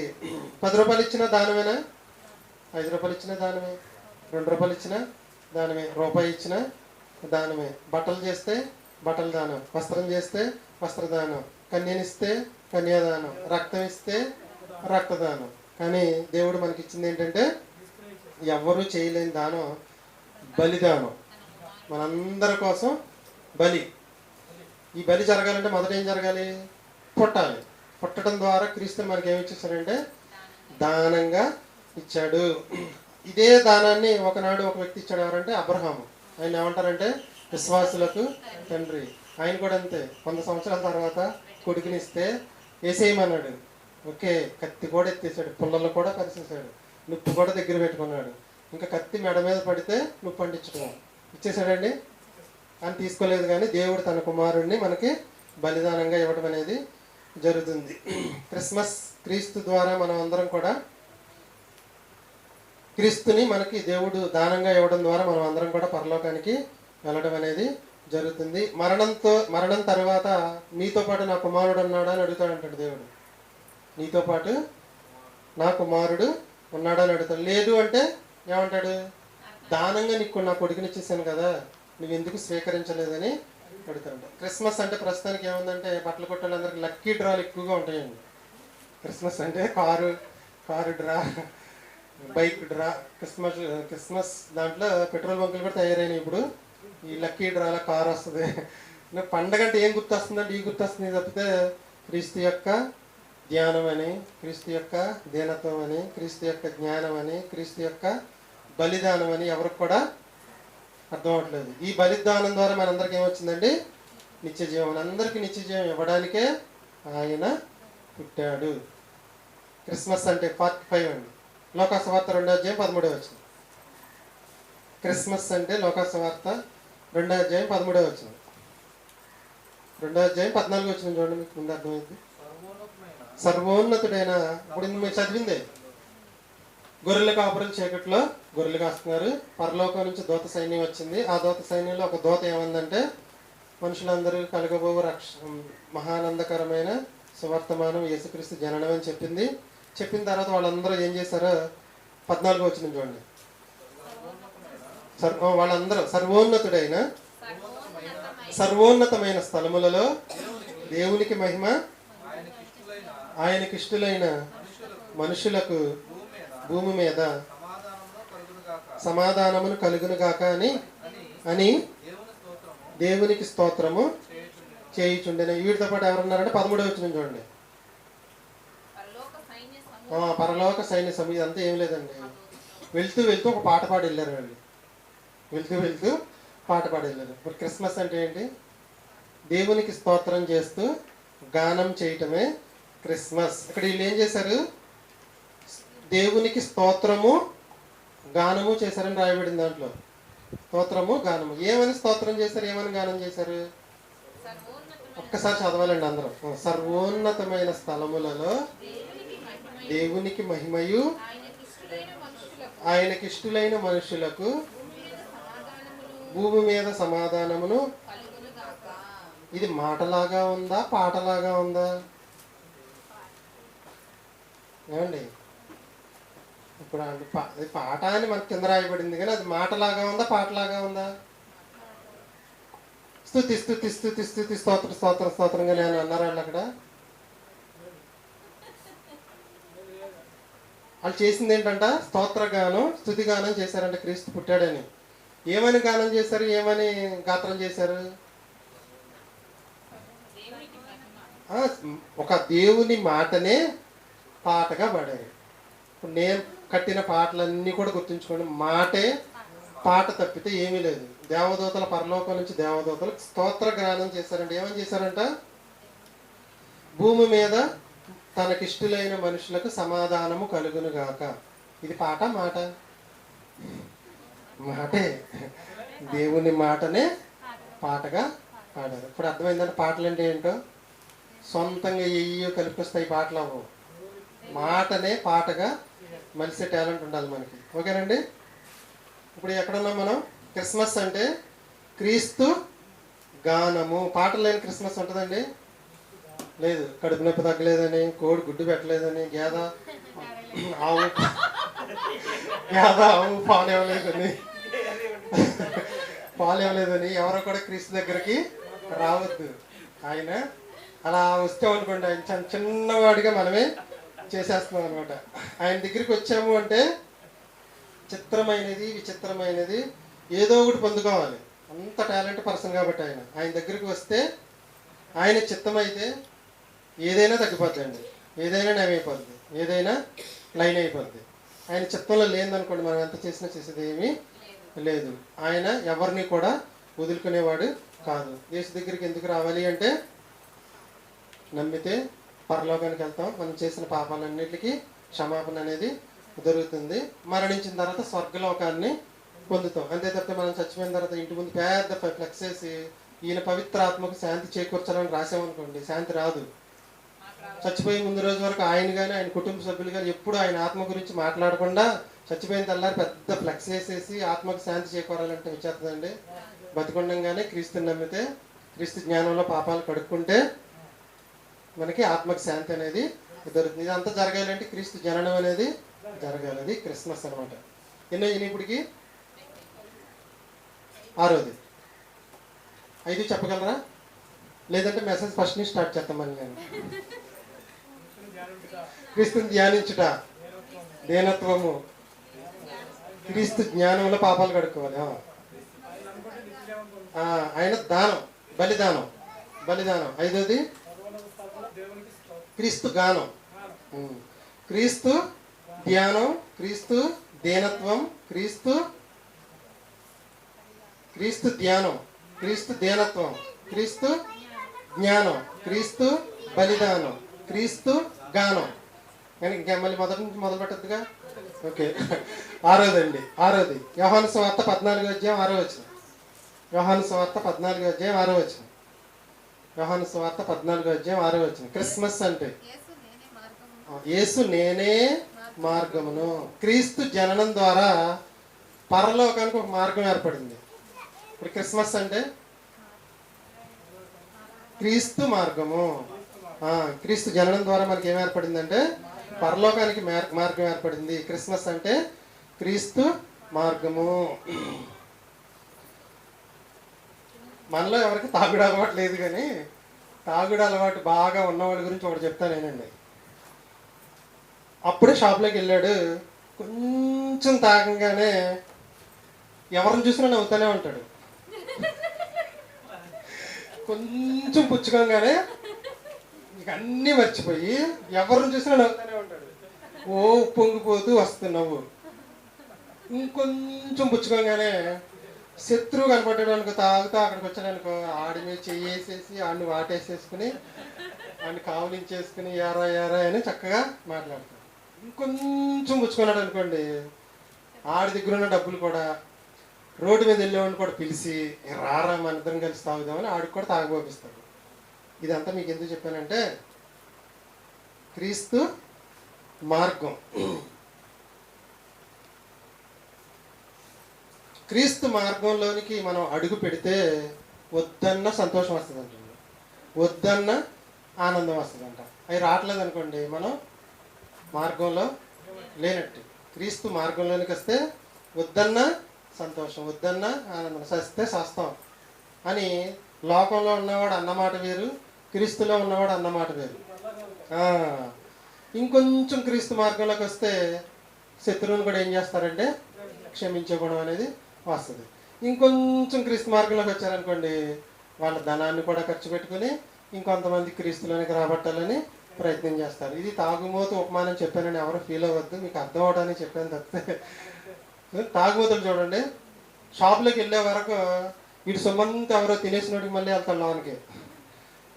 [SPEAKER 1] 10 రూపాయలు ఇచ్చిన దానమేనా? 5 రూపాయలు ఇచ్చిన దానమే, 2 రూపాయలు ఇచ్చిన దానమే, రూపాయి ఇచ్చిన దానమే. బట్టలు చేస్తే బట్టల దానం, వస్త్రం చేస్తే వస్త్రదానం, కన్యనిస్తే కన్యాదానం, రక్తం ఇస్తే రక్తదానం. కానీ దేవుడు మనకి ఇచ్చింది ఏంటంటే ఎవరు చేయలేని దానం బలిదానం. మనందరి కోసం బలి. ఈ బలి జరగాలంటే మొదట ఏం జరగాలి? పుట్టాలి. పుట్టడం ద్వారా క్రీస్తుని మనకి ఏమి ఇచ్చేసాడంటే దానంగా ఇచ్చాడు. ఇదే దానాన్ని ఒకనాడు ఒక వ్యక్తి ఇచ్చాడు. ఎవరంటే అబ్రహాము. ఆయన ఏమంటారంటే విశ్వాసులకు తండ్రి. ఆయన కూడా అంతే. 100 సంవత్సరాల తర్వాత కొడుకుని ఇస్తే వేసేయమన్నాడు. ఓకే, కత్తి కూడా ఎత్తేసాడు, పుల్లలు కూడా పరిచేసాడు, నుప్పు కూడా దగ్గర పెట్టుకున్నాడు. ఇంకా కత్తి మెడ మీద పడితే నుప్పు అంటించడం ఇచ్చేసాడండి అని తీసుకోలేదు. కానీ దేవుడు తన కుమారుడిని మనకి బలిదానంగా ఇవ్వడం అనేది జరుగుతుంది. క్రిస్మస్ క్రీస్తు ద్వారా మనం అందరం కూడా క్రీస్తుని మనకి దేవుడు దానంగా ఇవ్వడం ద్వారా మనం అందరం కూడా పరలోకానికి వెళ్ళడం అనేది జరుగుతుంది. మరణం తర్వాత నీతో పాటు నా కుమారుడు ఉన్నాడా అని అడుగుతాడంటాడు దేవుడు. నీతో పాటు నా కుమారుడు ఉన్నాడా అని అడుగుతాడు. లేదు అంటే ఏమంటాడు? దానంగా నీకు నా కొడుకుని ఇచ్చేసాను కదా, నువ్వు ఎందుకు స్వీకరించలేదని అడుగుతాడు. క్రిస్మస్ అంటే ప్రస్తుతానికి ఏముందంటే బట్టలు కొట్టాలందరికీ లక్కీ డ్రాలు ఎక్కువగా ఉంటాయండి. క్రిస్మస్ అంటే car car draw, bike draw, Christmas Christmas దాంట్లో పెట్రోల్ బంకులు కూడా తయారైనాయి ఇప్పుడు. ఈ లక్కీ డ్రాలో కారు వస్తుంది. పండగ అంటే ఏం గుర్తొస్తుందంటే ఈ గుర్తొస్తుంది తప్పితే క్రీస్తు యొక్క ధ్యానం అని, క్రీస్తు యొక్క దీనత్వం అని, క్రీస్తు యొక్క జ్ఞానం అని, క్రీస్తు యొక్క బలిదానం అని ఎవరికి కూడా అర్థం అవట్లేదు. ఈ బలిదానం ద్వారా మనందరికి ఏమొచ్చిందండి? నిత్య జీవం. అందరికీ నిత్య జీవం ఇవ్వడానికే ఆయన పుట్టాడు. క్రిస్మస్ అంటే 45 అండి. లోకాసువార్త 2:13 క్రిస్మస్ అంటే లోకాసువార్త 2:13 2:14 చూడండి, మీకు ముందు అర్థమైంది. సర్వోన్నతుడైన, ఇప్పుడు మీరు చదివిందే, గొర్రెల కాపురం చీకట్లో గొర్రెలు కాస్తున్నారు. పరలోకం నుంచి దూత సైన్యం వచ్చింది. ఆ దూత సైన్యంలో ఒక దూత ఏమందంటే, మనుషులందరూ కలగబోవు మహానందకరమైన సువర్తమానం యేసుక్రీస్తు జననం అని చెప్పింది. చెప్పిన తర్వాత వాళ్ళందరూ ఏం చేశారో 14 చూడండి. వాళ్ళందరూ సర్వోన్నతమైన స్థలములలో దేవునికి మహిమ, ఆయనకిష్టులైన మనుషులకు భూమి మీద సమాధానమును కలుగునుగాక అని దేవునికి స్తోత్రము చేయుచుండెను. వీటితో పాటు ఎవరున్నారంటే 13 చూడండి. పరలోక సైన్య సమూహం. ఇదంతా ఏం లేదండి, వెళ్తూ వెళ్తూ ఒక పాట పాడి వెళ్ళారు వాళ్ళు. వెళ్తూ పాట పాడి వెళ్ళారు. ఇప్పుడు క్రిస్మస్ అంటే ఏంటి? దేవునికి స్తోత్రం చేస్తూ గానం చేయటమే క్రిస్మస్. ఇక్కడ వీళ్ళు ఏం చేశారు? దేవునికి స్తోత్రము గానము చేశారని రాయబడింది దాంట్లో. స్తోత్రము గానము. ఏమని స్తోత్రం చేశారు, ఏమని గానం చేశారు? ఒక్కసారి చదవాలండి అందరం. సర్వోన్నతమైన స్థలములలో దేవునికి మహిమయు, ఆయనకిష్టులైన మనుషులకు భూమి మీద సమాధానమును. ఇది మాటలాగా ఉందా, పాటలాగా ఉందా? ఏమండి, ఇప్పుడు అది పాట అని మనకు కింద రాయబడింది, కానీ అది మాటలాగా ఉందా, పాటలాగా ఉందా? స్తుతి స్తుతి స్తుతి స్తుతి స్తోత్ర స్తోత్ర స్తోత్రంగా నేను అన్నారు వాళ్ళు అక్కడ. వాళ్ళు చేసింది ఏంటంట? స్తోత్రగానం, స్తుతి గానం చేశారంట క్రీస్తు పుట్టాడని. ఏమని గానం చేశారు, ఏమని గాత్రం చేశారు? ఒక దేవుని మాటనే పాటగా పాడారు. ఇప్పుడు నేను కట్టిన పాటలన్నీ కూడా గుర్తుంచుకోండి, మాటే పాట తప్పితే ఏమీ లేదు. దేవదూతల పరలోకం నుంచి దేవదూతలు స్తోత్ర గానం చేశారంట. ఏమని చేశారంట? భూమి మీద తనకిష్టులైన మనుషులకు సమాధానము కలుగును గాక. ఇది పాట, మాట? మాటే. దేవుని మాటనే పాటగా పాడారు. ఇప్పుడు అర్థమైందంటే పాటలు అంటే ఏంటో? సొంతంగా ఎయ్యో కల్పిస్తాయి పాటలు అవ్వవు. మాటనే పాటగా మలిసే టాలెంట్ ఉండాలి మనకి. ఓకేనండి. ఇప్పుడు ఎక్కడున్నాం మనం? క్రిస్మస్ అంటే క్రీస్తు గానము. పాటలు లేని క్రిస్మస్ ఉంటుందండి? లేదు. కడుపు నొప్పి తగ్గలేదని, కోడి గుడ్డు పెట్టలేదని, గేద ఆవు పాలు ఇవ్వలేదని ఎవరో కూడా క్రీస్తు దగ్గరికి రావద్దు. ఆయన అలా వస్తే అనుకోండి, ఆయన చిన్నవాడిగా మనమే చేసేస్తున్నాం అనమాట. ఆయన దగ్గరికి వచ్చాము అంటే చిత్రమైనది, విచిత్రమైనది ఏదో ఒకటి పొందుకోవాలి. అంత టాలెంట్ పర్సన్ కాబట్టి ఆయన దగ్గరికి వస్తే ఆయన చిత్తమైతే ఏదైనా తగ్గిపోద్దండి, ఏదైనా నయమైపోద్ది, ఏదైనా లైన్ అయిపోద్ది. ఆయన చిత్తంలో లేదనుకోండి, మనం ఎంత చేసినా చేసేది ఏమీ లేదు. ఆయన ఎవరిని కూడా వదులుకునేవాడు కాదు. యేసు దగ్గరికి ఎందుకు రావాలి అంటే, నమ్మితే పరలోకానికి వెళ్తాం, మనం చేసిన పాపాలన్నిటికీ క్షమాపణ అనేది దొరుకుతుంది. మరణించిన తర్వాత స్వర్గలోకాన్ని పొందుతాం. అంతే తప్పితే మనం చచ్చిపోయిన తర్వాత ఇంటి ముందు పెద్ద ఫ్లెక్స్ వేసి ఈయన పవిత్ర ఆత్మకు శాంతి చేకూర్చాలని రాసామనుకోండి, శాంతి రాదు. చచ్చిపోయే ముందు రోజు వరకు ఆయన కానీ ఆయన కుటుంబ సభ్యులు కానీ ఎప్పుడు ఆయన ఆత్మ గురించి మాట్లాడకుండా చచ్చిపోయిన తెల్లారి పెద్ద ఫ్లెక్స్ వేసేసి ఆత్మకు శాంతి చేకూరాలంటే విచ్చేస్తుందండి. బతికుండంగానే క్రీస్తుని నమ్మితే, క్రీస్తు జ్ఞానంలో పాపాలు కడుక్కుంటే మనకి ఆత్మకు శాంతి అనేది దొరుకుతుంది. ఇదంతా జరగాలంటే క్రీస్తు జననం అనేది జరగాలి. అది క్రిస్మస్ అనమాట. ఎన్నో ఇప్పటికి 6వది. 5 చెప్పగలరా? లేదంటే మెసేజ్ ఫస్ట్ నుంచి స్టార్ట్ చేస్తామని నేను. క్రీస్తుని ధ్యానించుట, దీనత్వము, క్రీస్తు జ్ఞానంలో పాపాలు కడుక్కోవాలి. ఆయన దానం, బలిదానం, బలిదానం. ఐదోది క్రీస్తు గానం, క్రీస్తు ధ్యానం, క్రీస్తు దీనత్వం, క్రీస్తు ధ్యానం, క్రీస్తు దీనత్వం, క్రీస్తు జ్ఞానం, క్రీస్తు బలిదానం, క్రీస్తు గానం. కానీ ఇంకా మళ్ళీ మొదటి నుంచి మొదలు పెట్టద్దుగా. ఓకే, ఆరోది యోహాను సువార్త 14:6. యోహాను సువార్త 14:6. యోహాను సువార్త 14:6. క్రిస్మస్ అంటే యేసు నేనే మార్గమును. క్రీస్తు జననం ద్వారా పరలోకానికి ఒక మార్గం ఏర్పడింది. ఇప్పుడు క్రిస్మస్ అంటే క్రీస్తు మార్గము. క్రీస్తు జననం ద్వారా మనకి ఏం ఏర్పడిందంటే పరలోకానికి మార్గం ఏర్పడింది. క్రిస్మస్ అంటే క్రీస్తు మార్గము. మనలో ఎవరికి తాగుడు అలవాటు లేదు, కానీ తాగుడు అలవాటు బాగా ఉన్నవాళ్ళ గురించి ఒకటి చెప్తాను నేనండి. అప్పుడే షాప్లోకి వెళ్ళాడు, కొంచెం తాగంగానే ఎవరిని చూసినా నవ్వుతూనే ఉంటాడు. కొంచెం పుచ్చుకోగానే ఇక అన్నీ మర్చిపోయి ఎవరిని చూసినా నవ్వుతూనే ఉంటాడు. ఓ పొంగిపోతూ వస్తున్నావు. ఇంకొంచెం పుచ్చుకోగానే శత్రువు కనపడ్డాడు అనుకో, తాగుతూ అక్కడికి వచ్చాడు అనుకో, ఆడి మీద చెయ్యేసేసి ఆడిని వాటేసేసుకుని ఆడిని కావులించేసుకుని ఏరా అని చక్కగా మాట్లాడతాడు. ఇంకొంచెం పుచ్చుకున్నాడు అనుకోండి, ఆడి దగ్గర ఉన్న డబ్బులు కూడా రోడ్డు మీద వెళ్ళేవాడిని కూడా పిలిచి రారా మన ఇద్దరం కలిసి తాగుదామని ఆడికి కూడా తాగబోపిస్తాడు. ఇదంతా మీకు ఎందుకు చెప్పానంటే క్రీస్తు మార్గం. క్రీస్తు మార్గంలోనికి మనం అడుగు పెడితే వద్దన్న సంతోషం వస్తుంది అంటుంది, వద్దన్న ఆనందం వస్తుందంట. అవి రావట్లేదు అనుకోండి, మనం మార్గంలో లేనట్టు. క్రీస్తు మార్గంలోనికి వస్తే వద్దన్న సంతోషం, వద్దన్న ఆనందం, సస్తే సస్తాం అని లోకంలో ఉన్నవాడు అన్నమాట వేరు, క్రీస్తులో ఉన్నవాడు అన్నమాట వేరు. ఇంకొంచెం క్రీస్తు మార్గంలోకి వస్తే శత్రువుని కూడా ఏం చేస్తారంటే క్షమించే గుణం అనేది వస్తుంది. ఇంకొంచెం క్రీస్తు మార్గంలోకి వచ్చారనుకోండి, వాళ్ళ ధనాన్ని కూడా ఖర్చు పెట్టుకుని ఇంకొంతమంది క్రీస్తులోనికి రాబట్టాలని ప్రయత్నం చేస్తారు. ఇది తాగుమోతు ఉపమానం చెప్పానని ఎవరు ఫీల్ అవ్వద్దు, మీకు అర్థం అవడానికి చెప్పాను తప్పితే. తాగుమోతులు చూడండి, షాప్లోకి వెళ్ళే వరకు ఇటు సుమంత ఎవరో తినేసినోడికి మళ్ళీ వెళ్తాడు లోనికి,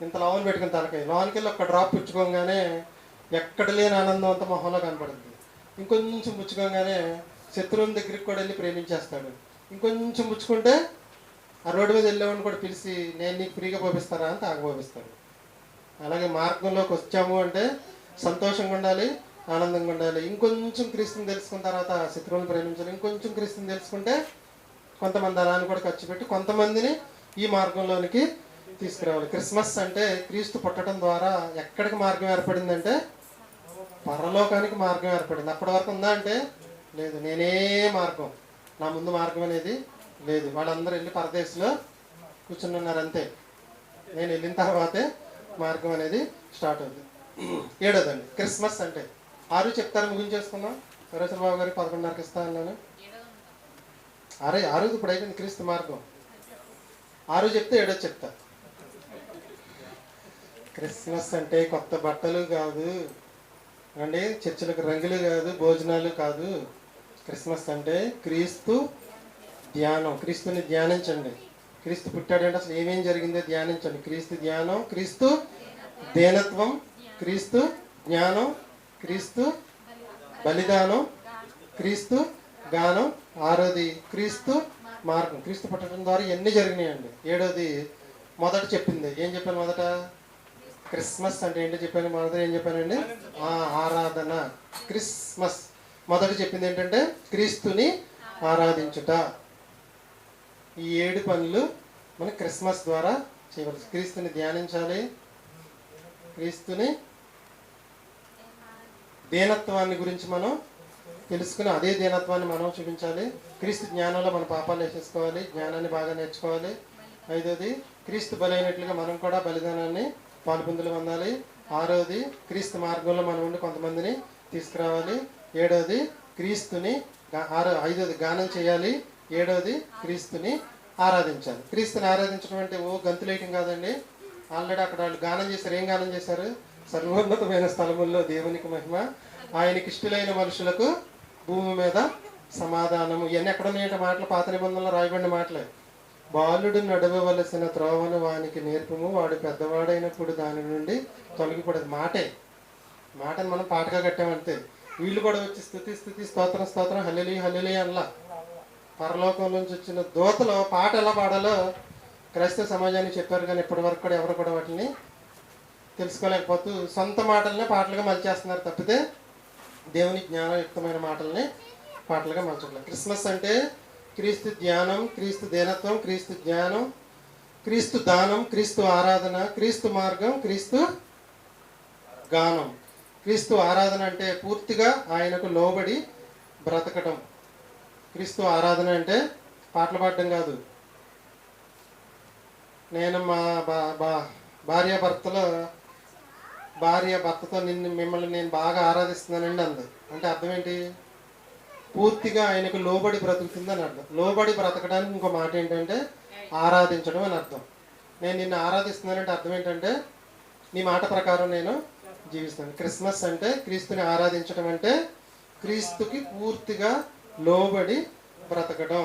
[SPEAKER 1] ఇంత లోన్ పెట్టుకుని తలకాయ లోనికి వెళ్ళి ఒక్క డ్రాప్ పుచ్చుకోగానే ఎక్కడ లేని ఆనందం అంతా మొహంలో కనపడుతుంది. ఇంకొంచెం పుచ్చుకోగానే శత్రువుని దగ్గరికి కూడా వెళ్ళి ప్రేమించేస్తాడు. ఇంకొంచెం పుచ్చుకుంటే ఆ రోడ్డు మీద వెళ్ళేవాడిని కూడా పిలిచి నేను నీకు ఫ్రీగా పంపిస్తారా అని తాగపోపిస్తాడు. అలాగే మార్గంలోకి వచ్చాము అంటే సంతోషంగా ఉండాలి, ఆనందంగా ఉండాలి. ఇంకొంచెం క్రీస్తుని తెలుసుకున్న తర్వాత శత్రువుని ప్రేమించాలి. ఇంకొంచెం క్రీస్తుని తెలుసుకుంటే కొంతమంది ధనాన్ని కూడా ఖర్చు పెట్టి కొంతమందిని ఈ మార్గంలోనికి తీసుకురావాలి. క్రిస్మస్ అంటే క్రీస్తు పుట్టడం ద్వారా ఎక్కడికి మార్గం ఏర్పడిందంటే పరలోకానికి మార్గం ఏర్పడింది. అప్పటి వరకు ఉందా అంటే లేదు, నేనే మార్గం, నా ముందు మార్గం అనేది లేదు. వాళ్ళందరూ వెళ్ళి పరదేశంలో కూర్చుని ఉన్నారు అంతే. నేను వెళ్ళిన తర్వాతే మార్గం అనేది స్టార్ట్ అవుతుంది. ఏడోదండి క్రిస్మస్ అంటే 6 చెప్తారు, ముగించేసుకుందాం. సరేశ్వర బాబు గారికి 11:30కి ఇస్తా అన్నాను. 6 ఇప్పుడు అయిపోయింది క్రీస్తు మార్గం. 6 చెప్తే 7 చెప్తా. క్రిస్మస్ అంటే కొత్త బట్టలు కాదు అండి, చర్చిలకు రంగులు కాదు, భోజనాలు కాదు. క్రిస్మస్ అంటే క్రీస్తు ధ్యానం. క్రీస్తుని ధ్యానించండి. క్రీస్తు పుట్టాడంటే అసలు ఏమేం జరిగిందో ధ్యానించండి. క్రీస్తు ధ్యానం, క్రీస్తు దీనత్వం, క్రీస్తు జ్ఞానం, క్రీస్తు బలిదానం, క్రీస్తు గానం. 6వది క్రీస్తు మార్గం. క్రీస్తు పుట్టడం ద్వారా ఎన్ని జరిగినాయండి. 7వది మొదట చెప్పింది ఏం చెప్పాను? మొదట క్రిస్మస్ అంటే ఏంటో చెప్పాను. మొదట ఏం చెప్పానండి? ఆరాధన. క్రిస్మస్ మొదట చెప్పింది ఏంటంటే క్రీస్తుని ఆరాధించుట. ఈ 7 పనులు మనం క్రిస్మస్ ద్వారా చేయవలసి. క్రీస్తుని ధ్యానించాలి, క్రీస్తుని దీనత్వాన్ని గురించి మనం తెలుసుకుని అదే దీనత్వాన్ని మనం చూపించాలి. క్రీస్తు జ్ఞానంలో మన పాపాలు వేసేసుకోవాలి, జ్ఞానాన్ని బాగా నేర్చుకోవాలి. 5వది క్రీస్తు బలైనట్లుగా మనం కూడా బలిదానాన్ని పాలుపొందులు పొందాలి. ఆరోది క్రీస్తు మార్గంలో మనం ఉండి కొంతమందిని తీసుకురావాలి. ఏడోది క్రీస్తుని ఐదోది గానం చేయాలి. ఏడోది క్రీస్తుని ఆరాధించాలి. క్రీస్తుని ఆరాధించడం అంటే ఓ గంతులేయటం కాదండి. ఆల్రెడీ అక్కడ వాళ్ళు గానం చేశారు. ఏం గానం చేశారు? సర్వోన్నతమైన స్థలముల్లో దేవునికి మహిమ, ఆయనకి ఇష్టలైన మనుషులకు భూమి మీద సమాధానము. ఇవన్నీ ఎక్కడ ఉన్నాయంటే మాటలు పాత నిబంధనలో రాయబడిన మాటలే. బాలుడు నడవవలసిన త్రోవను వానికి నేర్పము, వాడు పెద్దవాడైనప్పుడు దాని నుండి తొలగిపడదు. మాటని మనం పాటగా కట్టామంతే. వీళ్ళు కూడా వచ్చి స్తుతి స్తోత్రం స్తోత్రం హల్లెలూయా హల్లెలూయా అనలా. పరలోకం నుంచి వచ్చిన దూతలు పాట ఎలా పాడాలో క్రైస్తవ సమాజానికి చెప్పారు, కానీ ఇప్పటి వరకు కూడా ఎవరు కూడా వాటిని తెలుసుకోలేకపోతూ సొంత మాటలనే పాటలుగా మలిచేస్తున్నారు తప్పితే దేవుని జ్ఞానయుక్తమైన మాటల్ని పాటలుగా మలచట్లేదు. క్రిస్మస్ అంటే క్రీస్తు ధ్యానం, క్రీస్తు దీనత్వం, క్రీస్తు జ్ఞానం, క్రీస్తు దానం, క్రీస్తు ఆరాధన, క్రీస్తు మార్గం, క్రీస్తు గానం. క్రీస్తు ఆరాధన అంటే పూర్తిగా ఆయనకు లోబడి బ్రతకటం. క్రీస్తు ఆరాధన అంటే పాటలు పాడడం కాదు. నేను మా భార్య భర్తతో మిమ్మల్ని నేను బాగా ఆరాధిస్తున్నానండి అంది. అంటే అర్థం ఏంటి? పూర్తిగా ఆయనకు లోబడి బ్రతుకుతుందని అర్థం. లోబడి బ్రతకడానికి ఇంకో మాట ఏంటంటే ఆరాధించడం అని అర్థం. నేను నిన్ను ఆరాధిస్తున్నానంటే అర్థం ఏంటంటే నీ మాట ప్రకారం నేను జీవిస్తాను. క్రిస్మస్ అంటే క్రీస్తుని ఆరాధించడం అంటే క్రీస్తుకి పూర్తిగా లోబడి బ్రతకడం,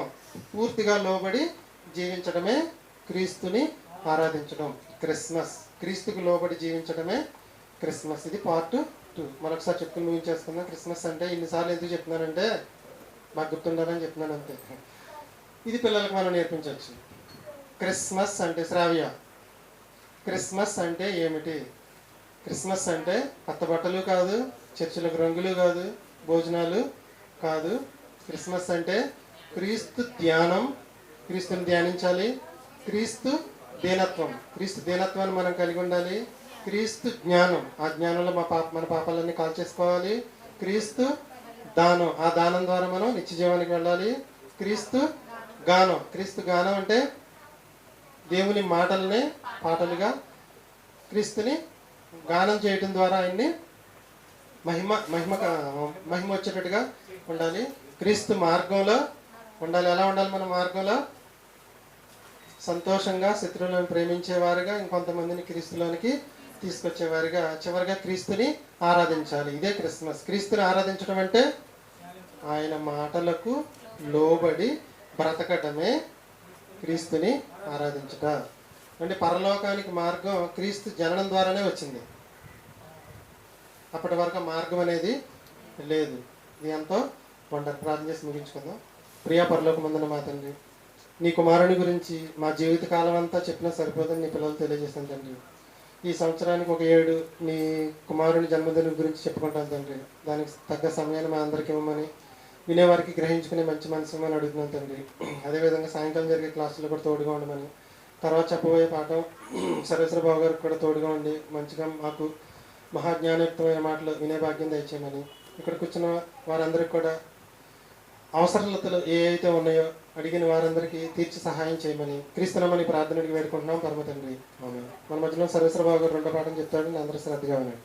[SPEAKER 1] పూర్తిగా లోబడి జీవించడమే క్రీస్తుని ఆరాధించడం. క్రిస్మస్ క్రీస్తుకి లోబడి జీవించడమే క్రిస్మస్. ఇది పార్ట్ 2. మరొకసారి చెప్పుకుని ముగించేసుకుందాం. క్రిస్మస్ అంటే ఇన్నిసార్లు ఎందుకు చెప్తున్నానంటే మాకు గుర్తుండాలని చెప్తున్నాను అంతే. ఇది పిల్లలకు మనం నేర్పించవచ్చు. క్రిస్మస్ అంటే శ్రావ్య, క్రిస్మస్ అంటే ఏమిటి? క్రిస్మస్ అంటే కొత్త బట్టలు కాదు, చర్చిలకు రంగులు కాదు, భోజనాలు కాదు. క్రిస్మస్ అంటే క్రీస్తు ధ్యానం, క్రీస్తుని ధ్యానించాలి. క్రీస్తు దీనత్వం, క్రీస్తు దీనత్వాన్ని మనం కలిగి ఉండాలి. క్రీస్తు జ్ఞానం, ఆ జ్ఞానంలో మన పాపాలన్నీ కాల్చేసుకోవాలి. క్రీస్తు దానం, ఆ దానం ద్వారా మనం నిత్య జీవానికి వెళ్ళాలి. క్రీస్తు గానం, క్రీస్తు గానం అంటే దేవుని మాటల్ని పాటలుగా క్రీస్తుని గానం చేయటం ద్వారా ఆయన్ని మహిమ వచ్చేటట్టుగా ఉండాలి. క్రీస్తు మార్గంలో ఉండాలి. ఎలా ఉండాలి? మన మార్గంలో సంతోషంగా, శత్రువులను ప్రేమించేవారుగా, ఇంకొంతమందిని క్రీస్తులోనికి తీసుకొచ్చేవారుగా, చివరిగా క్రీస్తుని ఆరాధించాలి. ఇదే క్రిస్మస్. క్రీస్తుని ఆరాధించడం అంటే ఆయన మాటలకు లోబడి బ్రతకటమే క్రీస్తుని ఆరాధించట. అంటే పరలోకానికి మార్గం క్రీస్తు జననం ద్వారానే వచ్చింది. అప్పటి వరకు మార్గం అనేది లేదు. ఇది ఎంతో వండర్. ప్రార్థన చేసి ముగించుకుందాం. ప్రియా పరలోకమందున మా తండ్రి, నీ కుమారుని గురించి మా జీవిత కాలం అంతా చెప్పినా సరిపోదని నీ పిల్లలు తెలియజేస్తాను తండ్రి. ఈ సంవత్సరానికి ఒక 7 నీ కుమారుని జన్మదినం గురించి చెప్పుకుంటాను తండ్రి. దానికి తగ్గ సమయాన్ని మా అందరికీ ఇవ్వమని, వినేవారికి గ్రహించుకునే మంచి మనసు ఇవ్వమని అడుగుతున్నాను తండ్రి. అదేవిధంగా సాయంకాలం జరిగే క్లాసులో కూడా తోడుగా ఉండమని, తర్వాత చెప్పబోయే పాఠం సర్వేశ్వర బాబు గారికి కూడా తోడుగా ఉండి మంచిగా మాకు మహాజ్ఞానయుక్తమైన మాటలు వినే భాగ్యం దయచేయమని, ఇక్కడ కూర్చున్న వారందరికీ కూడా అవసరతలు ఏ అయితే ఉన్నాయో అడిగిన వారందరికీ తీర్చి సహాయం చేయమని క్రీస్తునామని ప్రార్థనకి వేడుకుంటున్నాం పరమ తండ్రి. ఆమేన్. మన మధ్యలో సర్వేశ్వర బాబు గారు 2వ పాఠం చెప్తాడు. అందరూ శ్రద్ధగా వినండి.